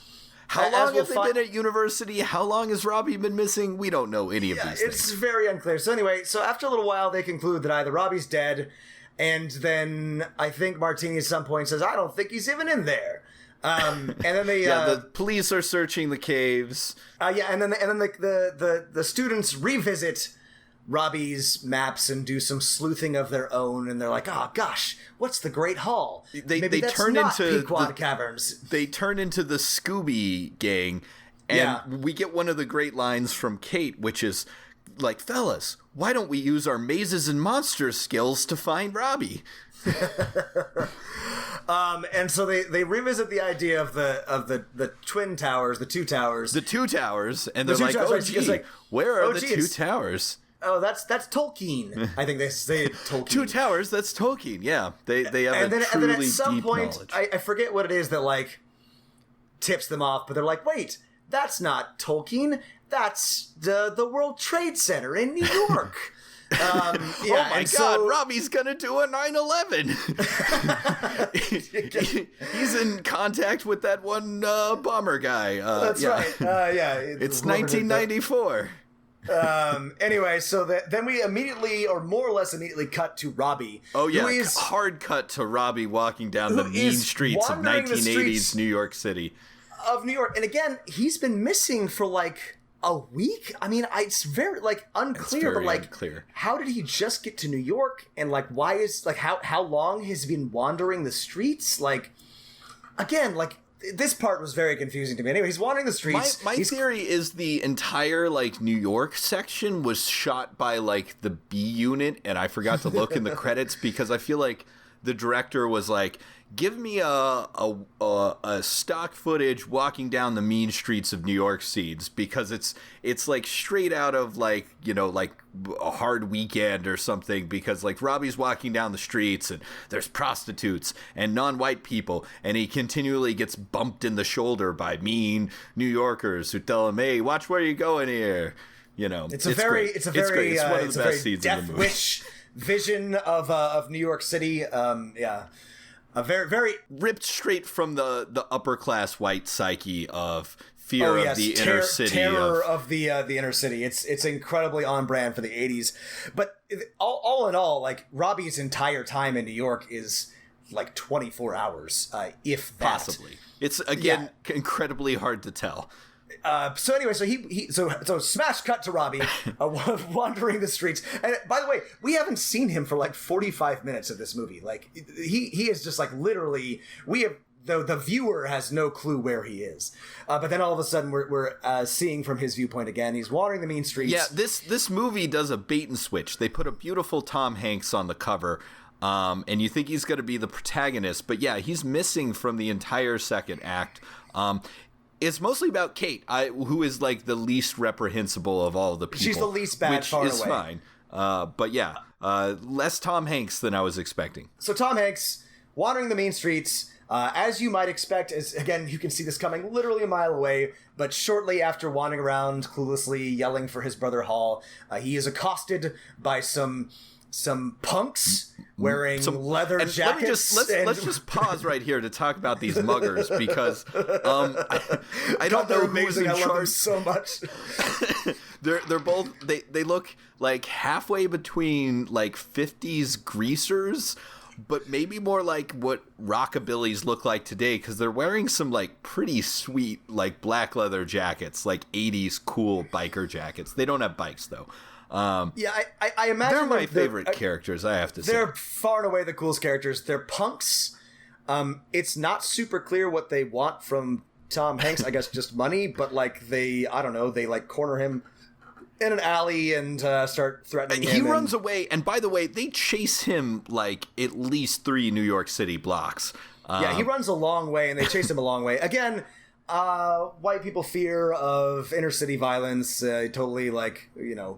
How long have they been at university? How long has Robbie been missing? We don't know any of these things. It's very unclear. So anyway, after a little while, they conclude that either Robbie's dead, and then I think Martini at some point says, "I don't think he's even in there." And then they the police are searching the caves. And then the students revisit Robbie's maps and do some sleuthing of their own, and they're like, "Oh gosh, what's the Great Hall? They that's turn not into Pequod Caverns." They turn into the Scooby Gang, and we get one of the great lines from Kate, which is like, "Fellas, why don't we use our Mazes and Monsters skills to find Robbie?" And so they revisit the idea of the twin towers, the 2 towers, and they're like, "Oh, gee, where are the 2 towers?" Oh, that's Tolkien. I think they say Tolkien. 2 towers, that's Tolkien, yeah. They have truly and then at some deep point, knowledge. I forget what it is that tips them off, but they're like, wait, that's not Tolkien. That's the World Trade Center in New York. Oh my God, Robbie's gonna do a 9/11. He's in contact with that one bomber guy. That's right. It's 1994. Anyway, so then we immediately, or more or less immediately, cut to Robbie. Oh yeah, hard cut to Robbie walking down the mean streets of 1980s New York City. Of New York, and again, he's been missing for like a week. I mean, it's very like unclear, but like, how did he just get to New York? And like, why is like how long has he been wandering the streets? Like, again, like this part was very confusing to me. Anyway, he's wandering the streets. My theory is the entire like New York section was shot by like the B unit, and I forgot to look in the credits because I feel like the director was like, give me a stock footage walking down the mean streets of New York scenes, because it's like straight out of like, you know, like a Hard Weekend or something, because like Robbie's walking down the streets and there's prostitutes and non-white people, and he continually gets bumped in the shoulder by mean New Yorkers who tell him, hey, watch where you're going here. You know, it's great. It's one of the best scenes in the movie. Death Wish vision of New York City. A very, very ripped straight from the upper class white psyche of fear of the inner city, terror of the inner city. It's incredibly on brand for the 80s. But all in all, like Robbie's entire time in New York is like 24 hours, if that. Possibly. It's again incredibly hard to tell. So anyway, so smash cut to Robbie wandering the streets. And by the way, we haven't seen him for like 45 minutes of this movie. Like he is just like literally, the viewer has no clue where he is. But then all of a sudden we're seeing from his viewpoint again. He's wandering the mean streets. Yeah, this movie does a bait and switch. They put a beautiful Tom Hanks on the cover. And you think he's going to be the protagonist, but yeah, he's missing from the entire second act. It's mostly about Kate, who is like the least reprehensible of all the people. She's the least bad, which far is away. Fine. But yeah, less Tom Hanks than I was expecting. So Tom Hanks wandering the mean streets, as you might expect, as again you can see this coming literally a mile away. But shortly after wandering around cluelessly yelling for his brother Hall, he is accosted by some punks wearing leather jackets. Let's just pause right here to talk about these muggers, because I don't know who's in charge. I love them so much. They're both they look like halfway between like 50s greasers, but maybe more like what rockabillys look like today, because they're wearing some like pretty sweet like black leather jackets, like 80s cool biker jackets. They don't have bikes though. I imagine they're my favorite characters, I have to say. They're far and away the coolest characters. They're punks. It's not super clear what they want from Tom Hanks. I guess just money, but like they like corner him in an alley and start threatening him. He runs away, and by the way, they chase him like at least 3 New York City blocks. He runs a long way, and they chase him a long way. Again, white people fear of inner city violence, totally like, you know,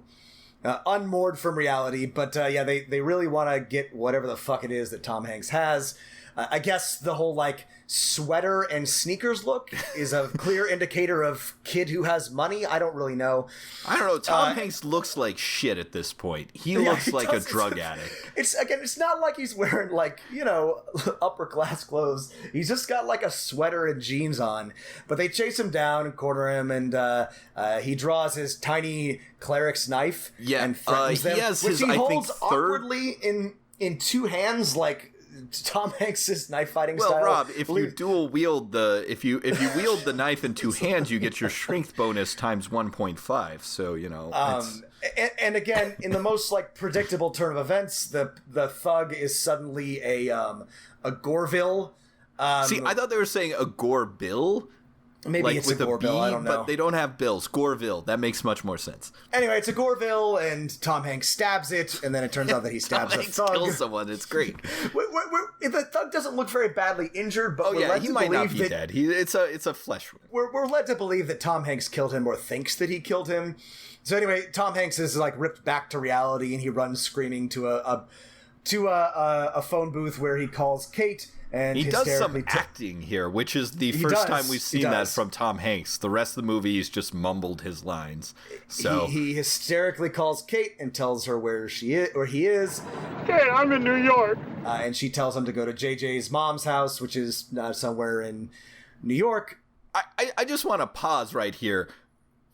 unmoored from reality, but they really want to get whatever the fuck it is that Tom Hanks has. I guess the whole like sweater and sneakers look is a clear indicator of kid who has money. I don't really know. I don't know. Tom Hanks looks like shit at this point. He looks like a drug addict. It's not like he's wearing like, you know, upper class clothes. He's just got like a sweater and jeans on. But they chase him down and corner him, and he draws his tiny cleric's knife and threatens them, which he holds awkwardly in 2 hands, like Tom Hanks's knife fighting style. Well, Rob, if you dual wield if you wield the knife in 2 hands, you get your strength bonus times 1.5. So you know. And again, in the most like predictable turn of events, the thug is suddenly a Goreville. See, I thought they were saying a Gore-Bill. Maybe like it's a Goreville, I don't know. But they don't have bills. Goreville, that makes much more sense. Anyway, it's a Goreville, and Tom Hanks stabs it, and then it turns out that he stabs a thug. Kills someone, it's great. The thug doesn't look very badly injured, but we're led to might believe not be dead. It's a flesh wound. We're led to believe that Tom Hanks killed him, or thinks that he killed him. So anyway, Tom Hanks is like ripped back to reality, and he runs screaming to a phone booth where he calls Kate and he does some acting here, which is the first time we've seen that from Tom Hanks. The rest of the movie, he's just mumbled his lines. So he hysterically calls Kate and tells her where he is. Kate, I'm in New York. And she tells him to go to JJ's mom's house, which is somewhere in New York. I just want to pause right here.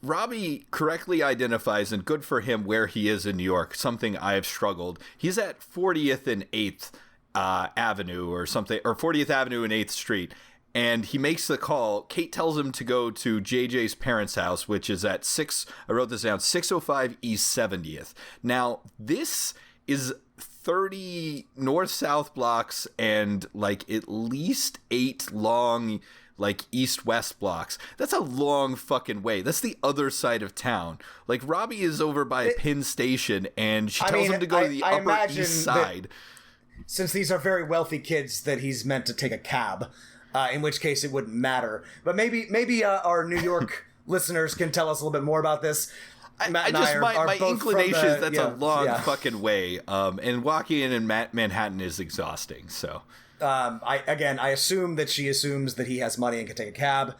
Robbie correctly identifies, and good for him, where he is in New York, something I have struggled. He's at 40th and 8th Avenue or something, or 40th Avenue and 8th Street, and he makes the call. Kate tells him to go to JJ's parents' house, which is at 605 East 70th. Now, this is 30 north-south blocks and like at least 8 long east-west blocks. That's a long fucking way. That's the other side of town. Like, Robbie is over by a Penn Station, and she tells him to go to the Upper East Side. Since these are very wealthy kids, that he's meant to take a cab, in which case it wouldn't matter. But maybe our New York listeners can tell us a little bit more about this. My inclination is that's a long fucking way, and walking in Manhattan is exhausting, so... I assume that she assumes that he has money and can take a cab.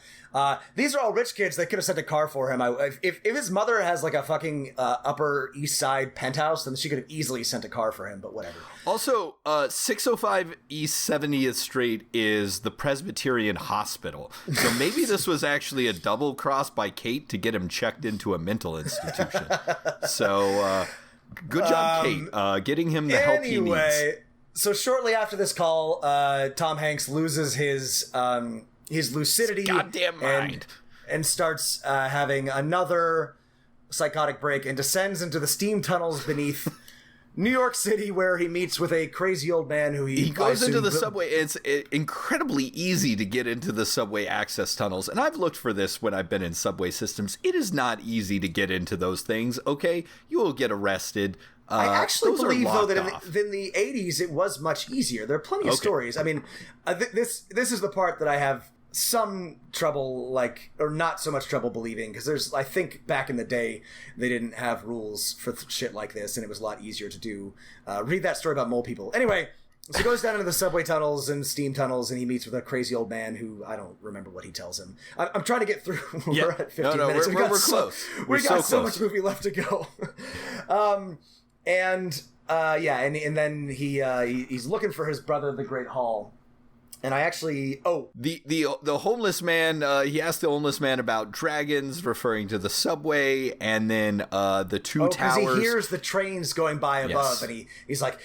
These are all rich kids. They could have sent a car for him. If his mother has like a fucking Upper East Side penthouse, then she could have easily sent a car for him, but whatever. Also, 605 East 70th Street is the Presbyterian Hospital. So maybe this was actually a double cross by Kate to get him checked into a mental institution. So, good job, Kate, getting him the help he needs. So shortly after this call, Tom Hanks loses his lucidity, goddamn mind, and starts having another psychotic break and descends into the steam tunnels beneath New York City, where he meets with a crazy old man who he goes into the subway. It's incredibly easy to get into the subway access tunnels, and I've looked for this when I've been in subway systems. It is not easy to get into those things. Okay, you will get arrested. I actually believe, though, that in the 80s it was much easier. There are plenty of stories. I mean, this is the part that I have some trouble, or not so much trouble believing, because I think back in the day they didn't have rules for shit like this, and it was a lot easier to do. Read that story about mole people. Anyway, so he goes down into the subway tunnels and steam tunnels, and he meets with a crazy old man who I don't remember what he tells him. I'm trying to get through. We're at 15 minutes. We're close. We got so much movie left to go. And then he's looking for his brother, the Great Hall. And I actually the homeless man, he asked the homeless man about dragons, referring to the subway, and then the two towers. Because he hears the trains going by above, and he's like,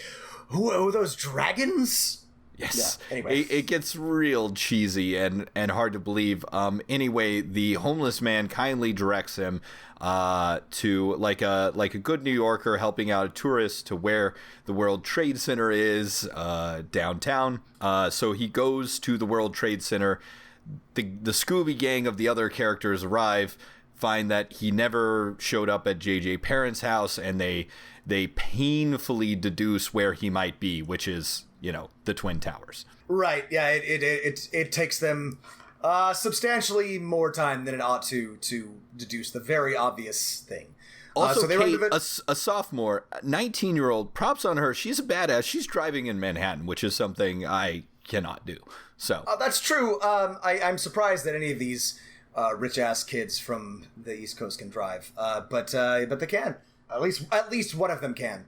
"Who are those dragons?" Yes. Yeah, anyway, it gets real cheesy and hard to believe. Anyway, the homeless man kindly directs him to like a good New Yorker helping out a tourist to where the World Trade Center is downtown. So he goes to the World Trade Center. The Scooby gang of the other characters arrive, find that he never showed up at JJ Parent's house, and they painfully deduce where he might be, which is, the Twin Towers. Right. Yeah. It takes them substantially more time than it ought to deduce the very obvious thing. Also, so they Kate, a sophomore, 19-year-old, props on her. She's a badass. She's driving in Manhattan, which is something I cannot do. So that's true. I'm surprised that any of these rich-ass kids from the East Coast can drive, but they can. At least one of them can.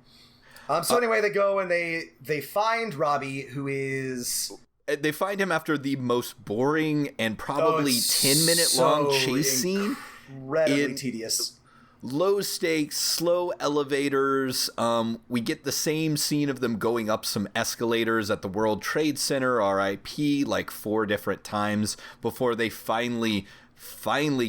So anyway, they go and they find Robbie, who is... They find him after the most boring and probably 10-minute long chase scene. Incredibly tedious. Low stakes, slow elevators. We get the same scene of them going up some escalators at the World Trade Center, RIP, like 4 different times before they finally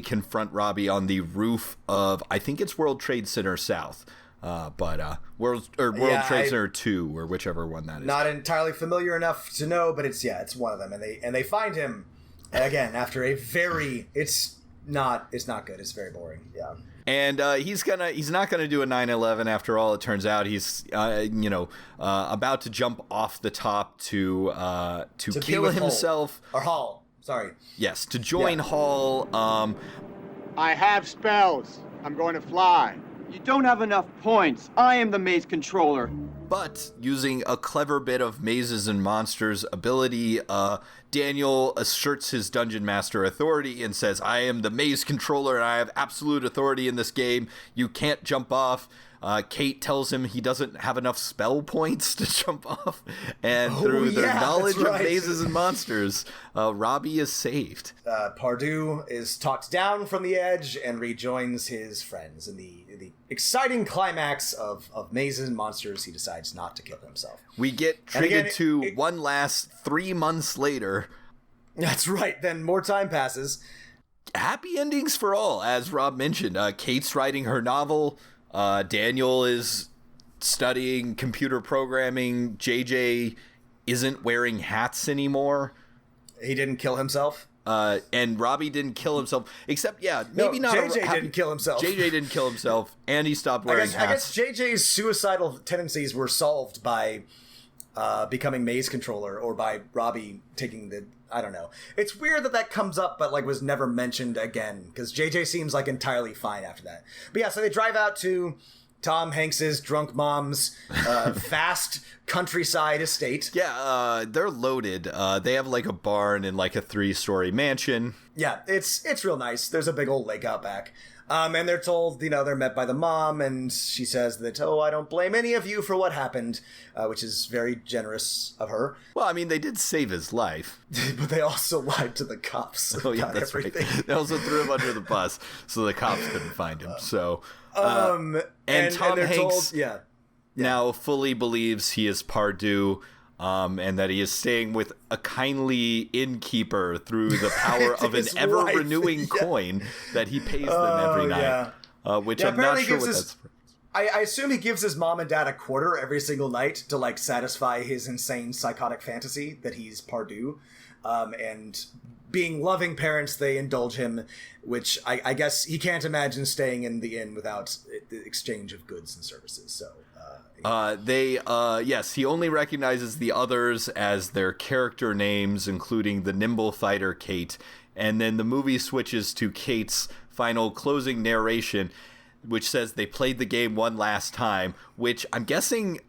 confront Robbie on the roof of, I think it's World Trade Center South. World Trade Center 2, or whichever one that is. Not entirely familiar enough to know, but it's one of them, and they find him again after a very it's not good. It's very boring. Yeah. And he's not gonna do a 9/11 after all. It turns out he's about to jump off the top to kill himself. Hall. Sorry. Yes, to join Hall. I have spells. I'm going to fly. You don't have enough points. I am the maze controller. But using a clever bit of Mazes and Monsters ability, Daniel asserts his Dungeon Master authority and says, I am the maze controller and I have absolute authority in this game. You can't jump off. Kate tells him he doesn't have enough spell points to jump off. And through their knowledge of mazes and monsters, Robbie is saved. Pardue is talked down from the edge and rejoins his friends. In the exciting climax of Mazes and Monsters, he decides not to kill himself. We get treated to one last 3 months later. That's right. Then more time passes. Happy endings for all, as Rob mentioned. Kate's writing her novel. Daniel is studying computer programming. JJ isn't wearing hats anymore. He didn't kill himself. And Robbie didn't kill himself, except, maybe not. JJ didn't kill himself. JJ didn't kill himself, and he stopped wearing hats. I guess JJ's suicidal tendencies were solved by becoming maze controller, or by Robbie taking the... I don't know. It's weird that comes up, but was never mentioned again, because JJ seems entirely fine after that. But yeah, so they drive out to Tom Hanks's drunk mom's vast countryside estate. Yeah, they're loaded. They have a barn and a 3-story mansion. Yeah, it's real nice. There's a big old lake out back. And they're told, they're met by the mom, and she says that, I don't blame any of you for what happened, which is very generous of her. Well, I mean, they did save his life. But they also lied to the cops. Oh, yeah, that's everything. Right. They also threw him under the bus, so the cops couldn't find him. So, and Tom Hanks now fully believes he is Pardue, and that he is staying with a kindly innkeeper through the power of an ever-renewing coin that he pays them every night. Which I'm not sure what that's for. I assume he gives his mom and dad a quarter every single night to satisfy his insane psychotic fantasy that he's Pardue. And being loving parents, they indulge him, which I guess he can't imagine staying in the inn without the exchange of goods and services. So... he only recognizes the others as their character names, including the nimble fighter Kate, and then the movie switches to Kate's final closing narration, which says they played the game one last time, which I'm guessing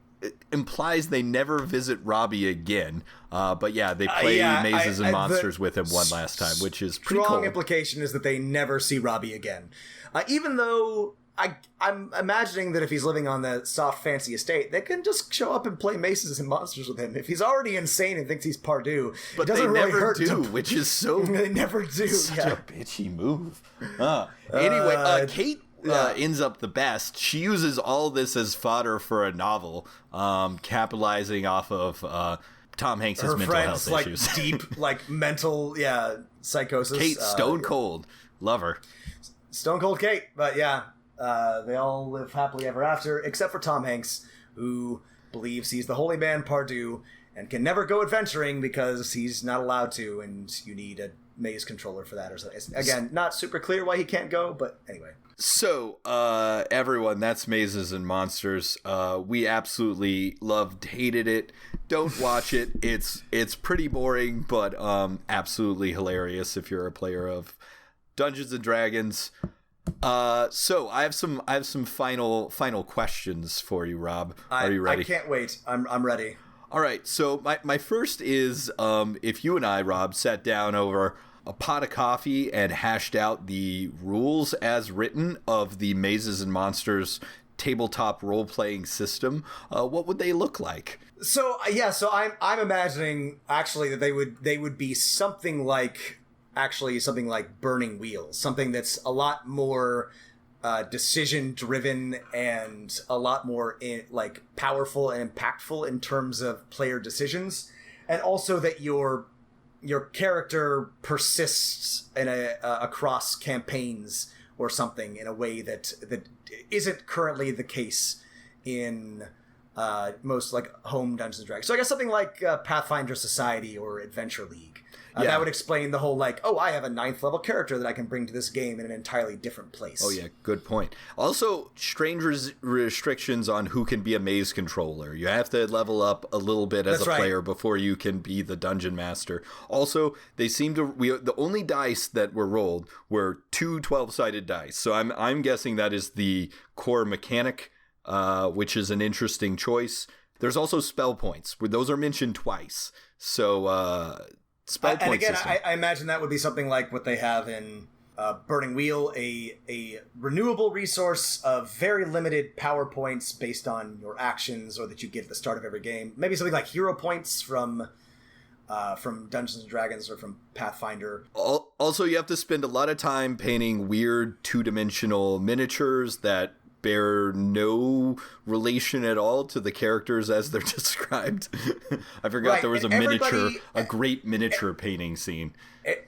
implies they never visit Robbie again. But yeah, they play Mazes and Monsters with him one last time, which is pretty cool. Strong implication is that they never see Robbie again. Even though... I'm imagining that if he's living on the soft, fancy estate, they can just show up and play Mazes and Monsters with him. If he's already insane and thinks he's Pardue, but it doesn't they really never hurt do, which is so... They never do. Such a bitchy move. Anyway, Kate ends up the best. She uses all this as fodder for a novel, capitalizing off of Tom Hanks' mental health issues. Deep, mental, psychosis. Kate, stone cold. Love her. Stone cold Kate, but yeah. They all live happily ever after, except for Tom Hanks, who believes he's the holy man Pardue and can never go adventuring because he's not allowed to, and you need a maze controller for that or something. Again, not super clear why he can't go, but anyway. So, everyone, that's Mazes and Monsters. We absolutely loved, hated it. Don't watch it. It's pretty boring, but absolutely hilarious if you're a player of Dungeons and Dragons. So I have some final questions for you, Rob. Are you ready? I can't wait. I'm ready. All right. So my first is, if you and I, Rob, sat down over a pot of coffee and hashed out the rules as written of the Mazes and Monsters tabletop role-playing system, what would they look like? So I'm imagining actually that they would be something like Burning Wheels, something that's a lot more decision driven and a lot more powerful and impactful in terms of player decisions, and also that your character persists in across campaigns or something in a way that isn't currently the case in most home Dungeons and Dragons. So I guess something like Pathfinder Society or Adventure League. That would explain the whole I have a 9th level character that I can bring to this game in an entirely different place. Oh yeah, good point. Also, strange restrictions on who can be a maze controller. You have to level up a little bit as player before you can be the dungeon master. Also, they seem to the only dice that were rolled were 2 12-sided dice. So I'm guessing that is the core mechanic, which is an interesting choice. There's also spell points, where those are mentioned twice. So, spell point and again, system. I imagine that would be something like what they have in Burning Wheel, a renewable resource of very limited power points based on your actions or that you get at the start of every game. Maybe something like hero points from Dungeons and Dragons or from Pathfinder. Also, you have to spend a lot of time painting weird two-dimensional miniatures that bear no relation at all to the characters as they're described. I forgot there was a great miniature painting scene.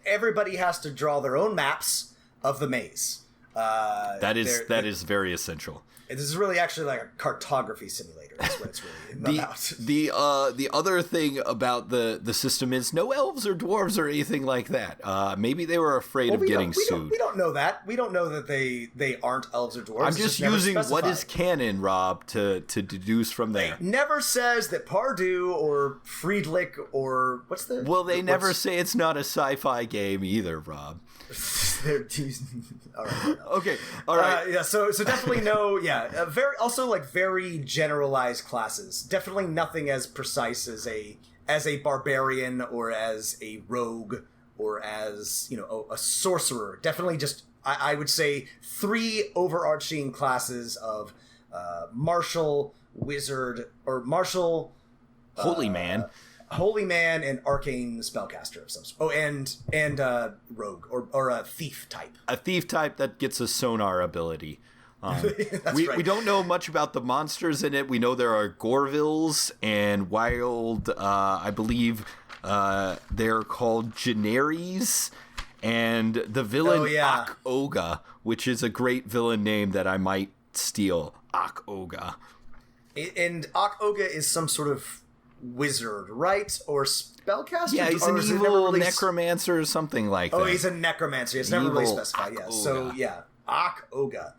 Everybody has to draw their own maps of the maze. That is very essential. This is really actually like a cartography simulator. That's what it's really about. The other thing about the system is no elves or dwarves or anything like that. Maybe they were afraid of getting sued. We don't know that. We don't know that they aren't elves or dwarves. I'm just using what is canon, Rob, to deduce from there. It never says that Pardu or Friedlich or what's the... Well, they never say it's not a sci-fi game either, Rob. All right. Okay. All right. Yeah. So definitely no. Yeah. Very generalized classes. Definitely nothing as precise as a barbarian or as a rogue or as a sorcerer. Definitely just I would say 3 overarching classes of martial, wizard, or martial, holy man. Holy man and arcane spellcaster of some sort. Oh, and rogue or a thief type. A thief type that gets a sonar ability. Right. We don't know much about the monsters in it. We know there are Gorvilles and wild, I believe they're called Generis, and the villain Ak-Oga, which is a great villain name that I might steal. Ak-Oga. And Ak-Oga is some sort of wizard, right? Or spellcaster? Yeah, he's an evil necromancer or something like that. Oh, he's a necromancer. It's never really specified. Yeah. So, Ak-Oga.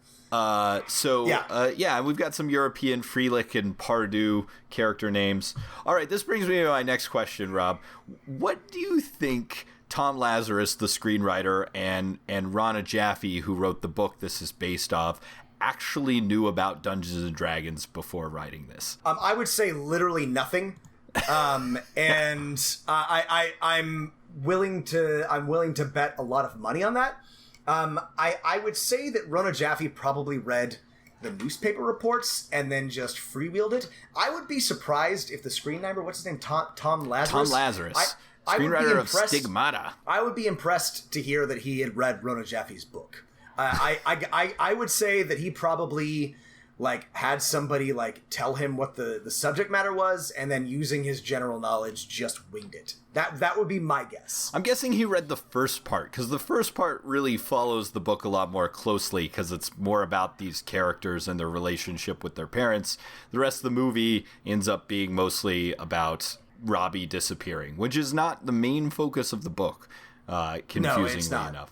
We've got some European Friedlich and Pardu character names. All right, this brings me to my next question, Rob. What do you think Tom Lazarus, the screenwriter, and Rana Jaffe, who wrote the book this is based off, actually knew about Dungeons and Dragons before writing this? I would say literally nothing. And I'm willing to bet a lot of money on that. I would say that Rona Jaffe probably read the newspaper reports and then just freewheeled it. I would be surprised if the screenwriter, what's his name, Tom Lazarus? Tom Lazarus, screenwriter of Stigmata. I would be impressed to hear that he had read Rona Jaffe's book. I would say that he probably had somebody tell him what the subject matter was, and then using his general knowledge just winged it. That would be my guess. I'm guessing he read the first part, because the first part really follows the book a lot more closely, because it's more about these characters and their relationship with their parents. The rest of the movie ends up being mostly about Robbie disappearing, which is not the main focus of the book, confusingly enough.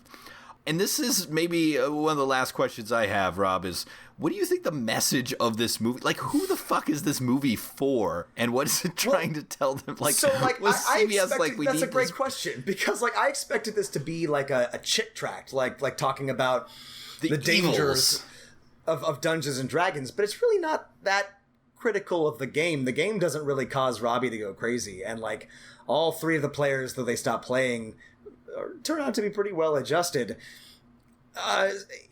And this is maybe one of the last questions I have, Rob, is what do you think the message of this movie, who the fuck is this movie for, and what is it trying to tell them? That's a great question, because I expected this to be a chick tract, talking about the dangers of Dungeons and Dragons, but it's really not that critical of the game. The game doesn't really cause Robbie to go crazy, and all 3 of the players, though they stop playing, turn out to be pretty well adjusted.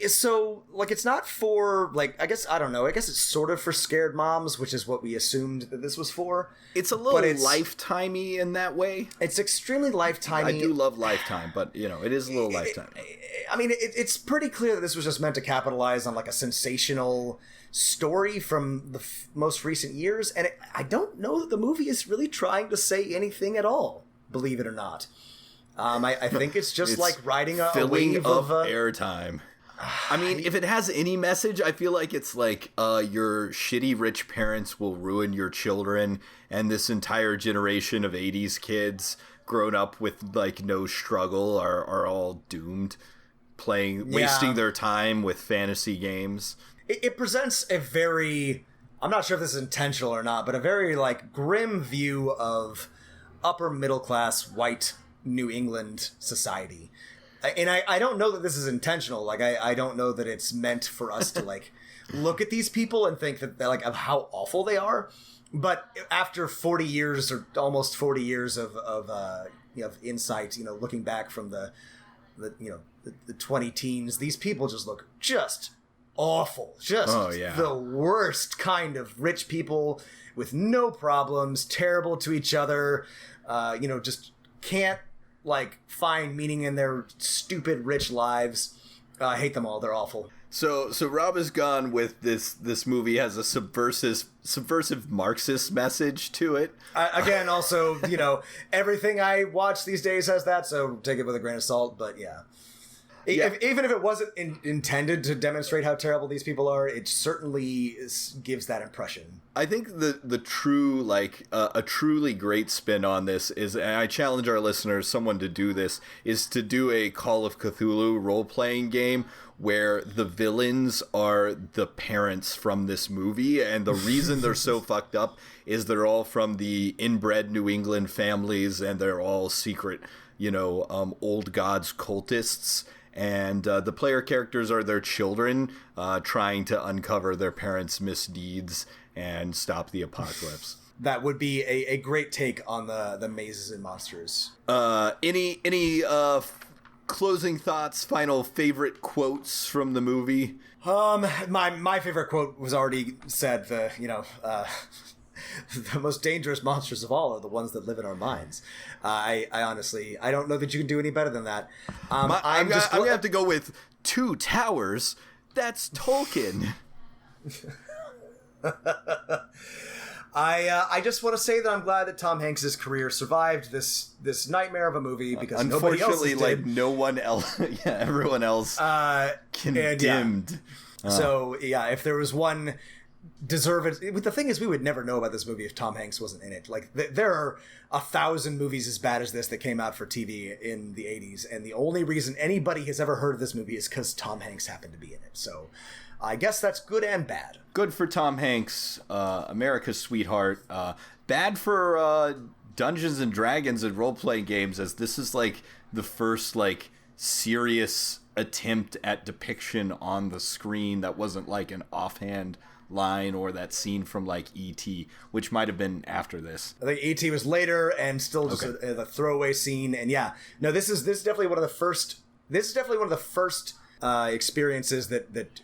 So it's not for I guess it's sort of for scared moms, which is what we assumed that this was for. It's a little lifetimey in that way. It's extremely lifetimey. I do love Lifetime, but it is a little lifetime. It's pretty clear that this was just meant to capitalize on a sensational story from the most recent years, and I don't know that the movie is really trying to say anything at all, believe it or not. I think it's just riding a wave of airtime. I mean, if it has any message, I feel like it's your shitty rich parents will ruin your children, and this entire generation of 80s kids grown up with no struggle are all doomed, wasting their time with fantasy games. It presents a very, I'm not sure if this is intentional or not, but a very grim view of upper middle class white New England society. And I don't know that this is intentional. I don't know that it's meant for us to look at these people and think that of how awful they are. But after 40 years or almost 40 years of insight, looking back from the 20 teens, these people just look just awful. Just the worst kind of rich people with no problems, terrible to each other, just can't find meaning in their stupid rich lives. I hate them all. They're awful. So Rob has gone with this movie has a subversive Marxist message to it. Again, also, everything I watch these days has that, so take it with a grain of salt, but yeah. Even if it wasn't intended to demonstrate how terrible these people are, it certainly gives that impression. I think the true, a truly great spin on this is, and I challenge our listeners, someone to do this, is to do a Call of Cthulhu role-playing game where the villains are the parents from this movie, and the reason they're so fucked up is they're all from the inbred New England families, and they're all secret, old gods cultists. And the player characters are their children trying to uncover their parents' misdeeds and stop the apocalypse. That would be a great take on the mazes and monsters. Any closing thoughts, final favorite quotes from the movie? My favorite quote was already said. The most dangerous monsters of all are the ones that live in our minds. I honestly, I don't know that you can do any better than that. I'm gonna have to go with Two Towers. That's Tolkien. I just want to say that I'm glad that Tom Hanks' career survived this nightmare of a movie, because nobody else did. No one else, everyone else condemned. So if there was one deserved, the thing is, we would never know about this movie if Tom Hanks wasn't in it. There are 1,000 movies as bad as this that came out for TV in the 80s, and the only reason anybody has ever heard of this movie is because Tom Hanks happened to be in it. So I guess that's good and bad. Good for Tom Hanks, America's sweetheart. Bad for Dungeons and Dragons and role-playing games, as this is the first serious attempt at depiction on the screen that wasn't an offhand line or that scene from E.T., which might have been after this. I think E.T. was later and still just a throwaway scene. And this is definitely one of the first. This is definitely one of the first experiences that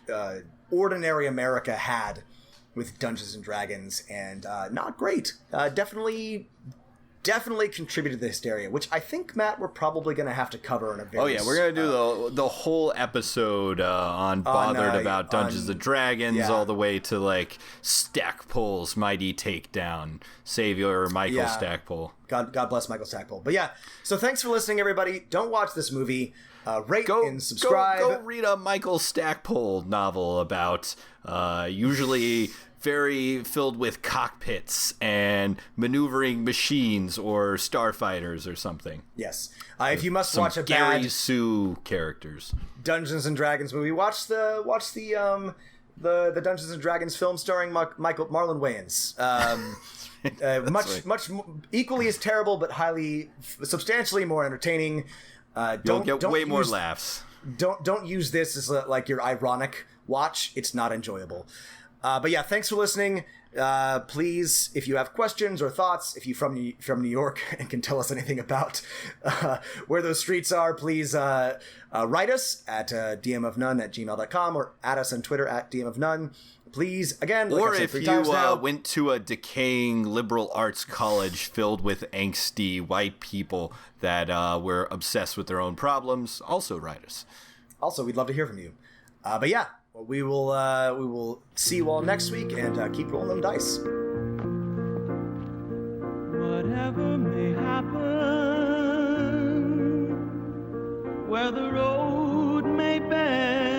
ordinary America had with Dungeons and Dragons, and not great. Definitely contributed to the hysteria, which I think, Matt, we're probably going to have to cover in a very... we're going to do the whole episode on Bothered about Dungeons and Dragons, all the way to, Stackpole's mighty takedown. Savior Michael Stackpole. God bless Michael Stackpole. But so thanks for listening, everybody. Don't watch this movie. Rate and subscribe. Go read a Michael Stackpole novel about usually... very filled with cockpits and maneuvering machines or starfighters or something. Yes. If you must watch a Gary Sue characters. Dungeons and Dragons movie, watch the Dungeons and Dragons film starring Marlon Wayans. Much equally as terrible, but substantially more entertaining. You'll get way more laughs. Don't use this as your ironic watch. It's not enjoyable. But thanks for listening. Please, if you have questions or thoughts, if you're from New York and can tell us anything about where those streets are, please write us at dmofnone@gmail.com or add us on Twitter at dmofnone. Please, again, or if you went to a decaying liberal arts college filled with angsty white people that were obsessed with their own problems, also write us. Also, we'd love to hear from you. We will see you all next week, and keep rolling them dice. Whatever may happen, where the road may bend,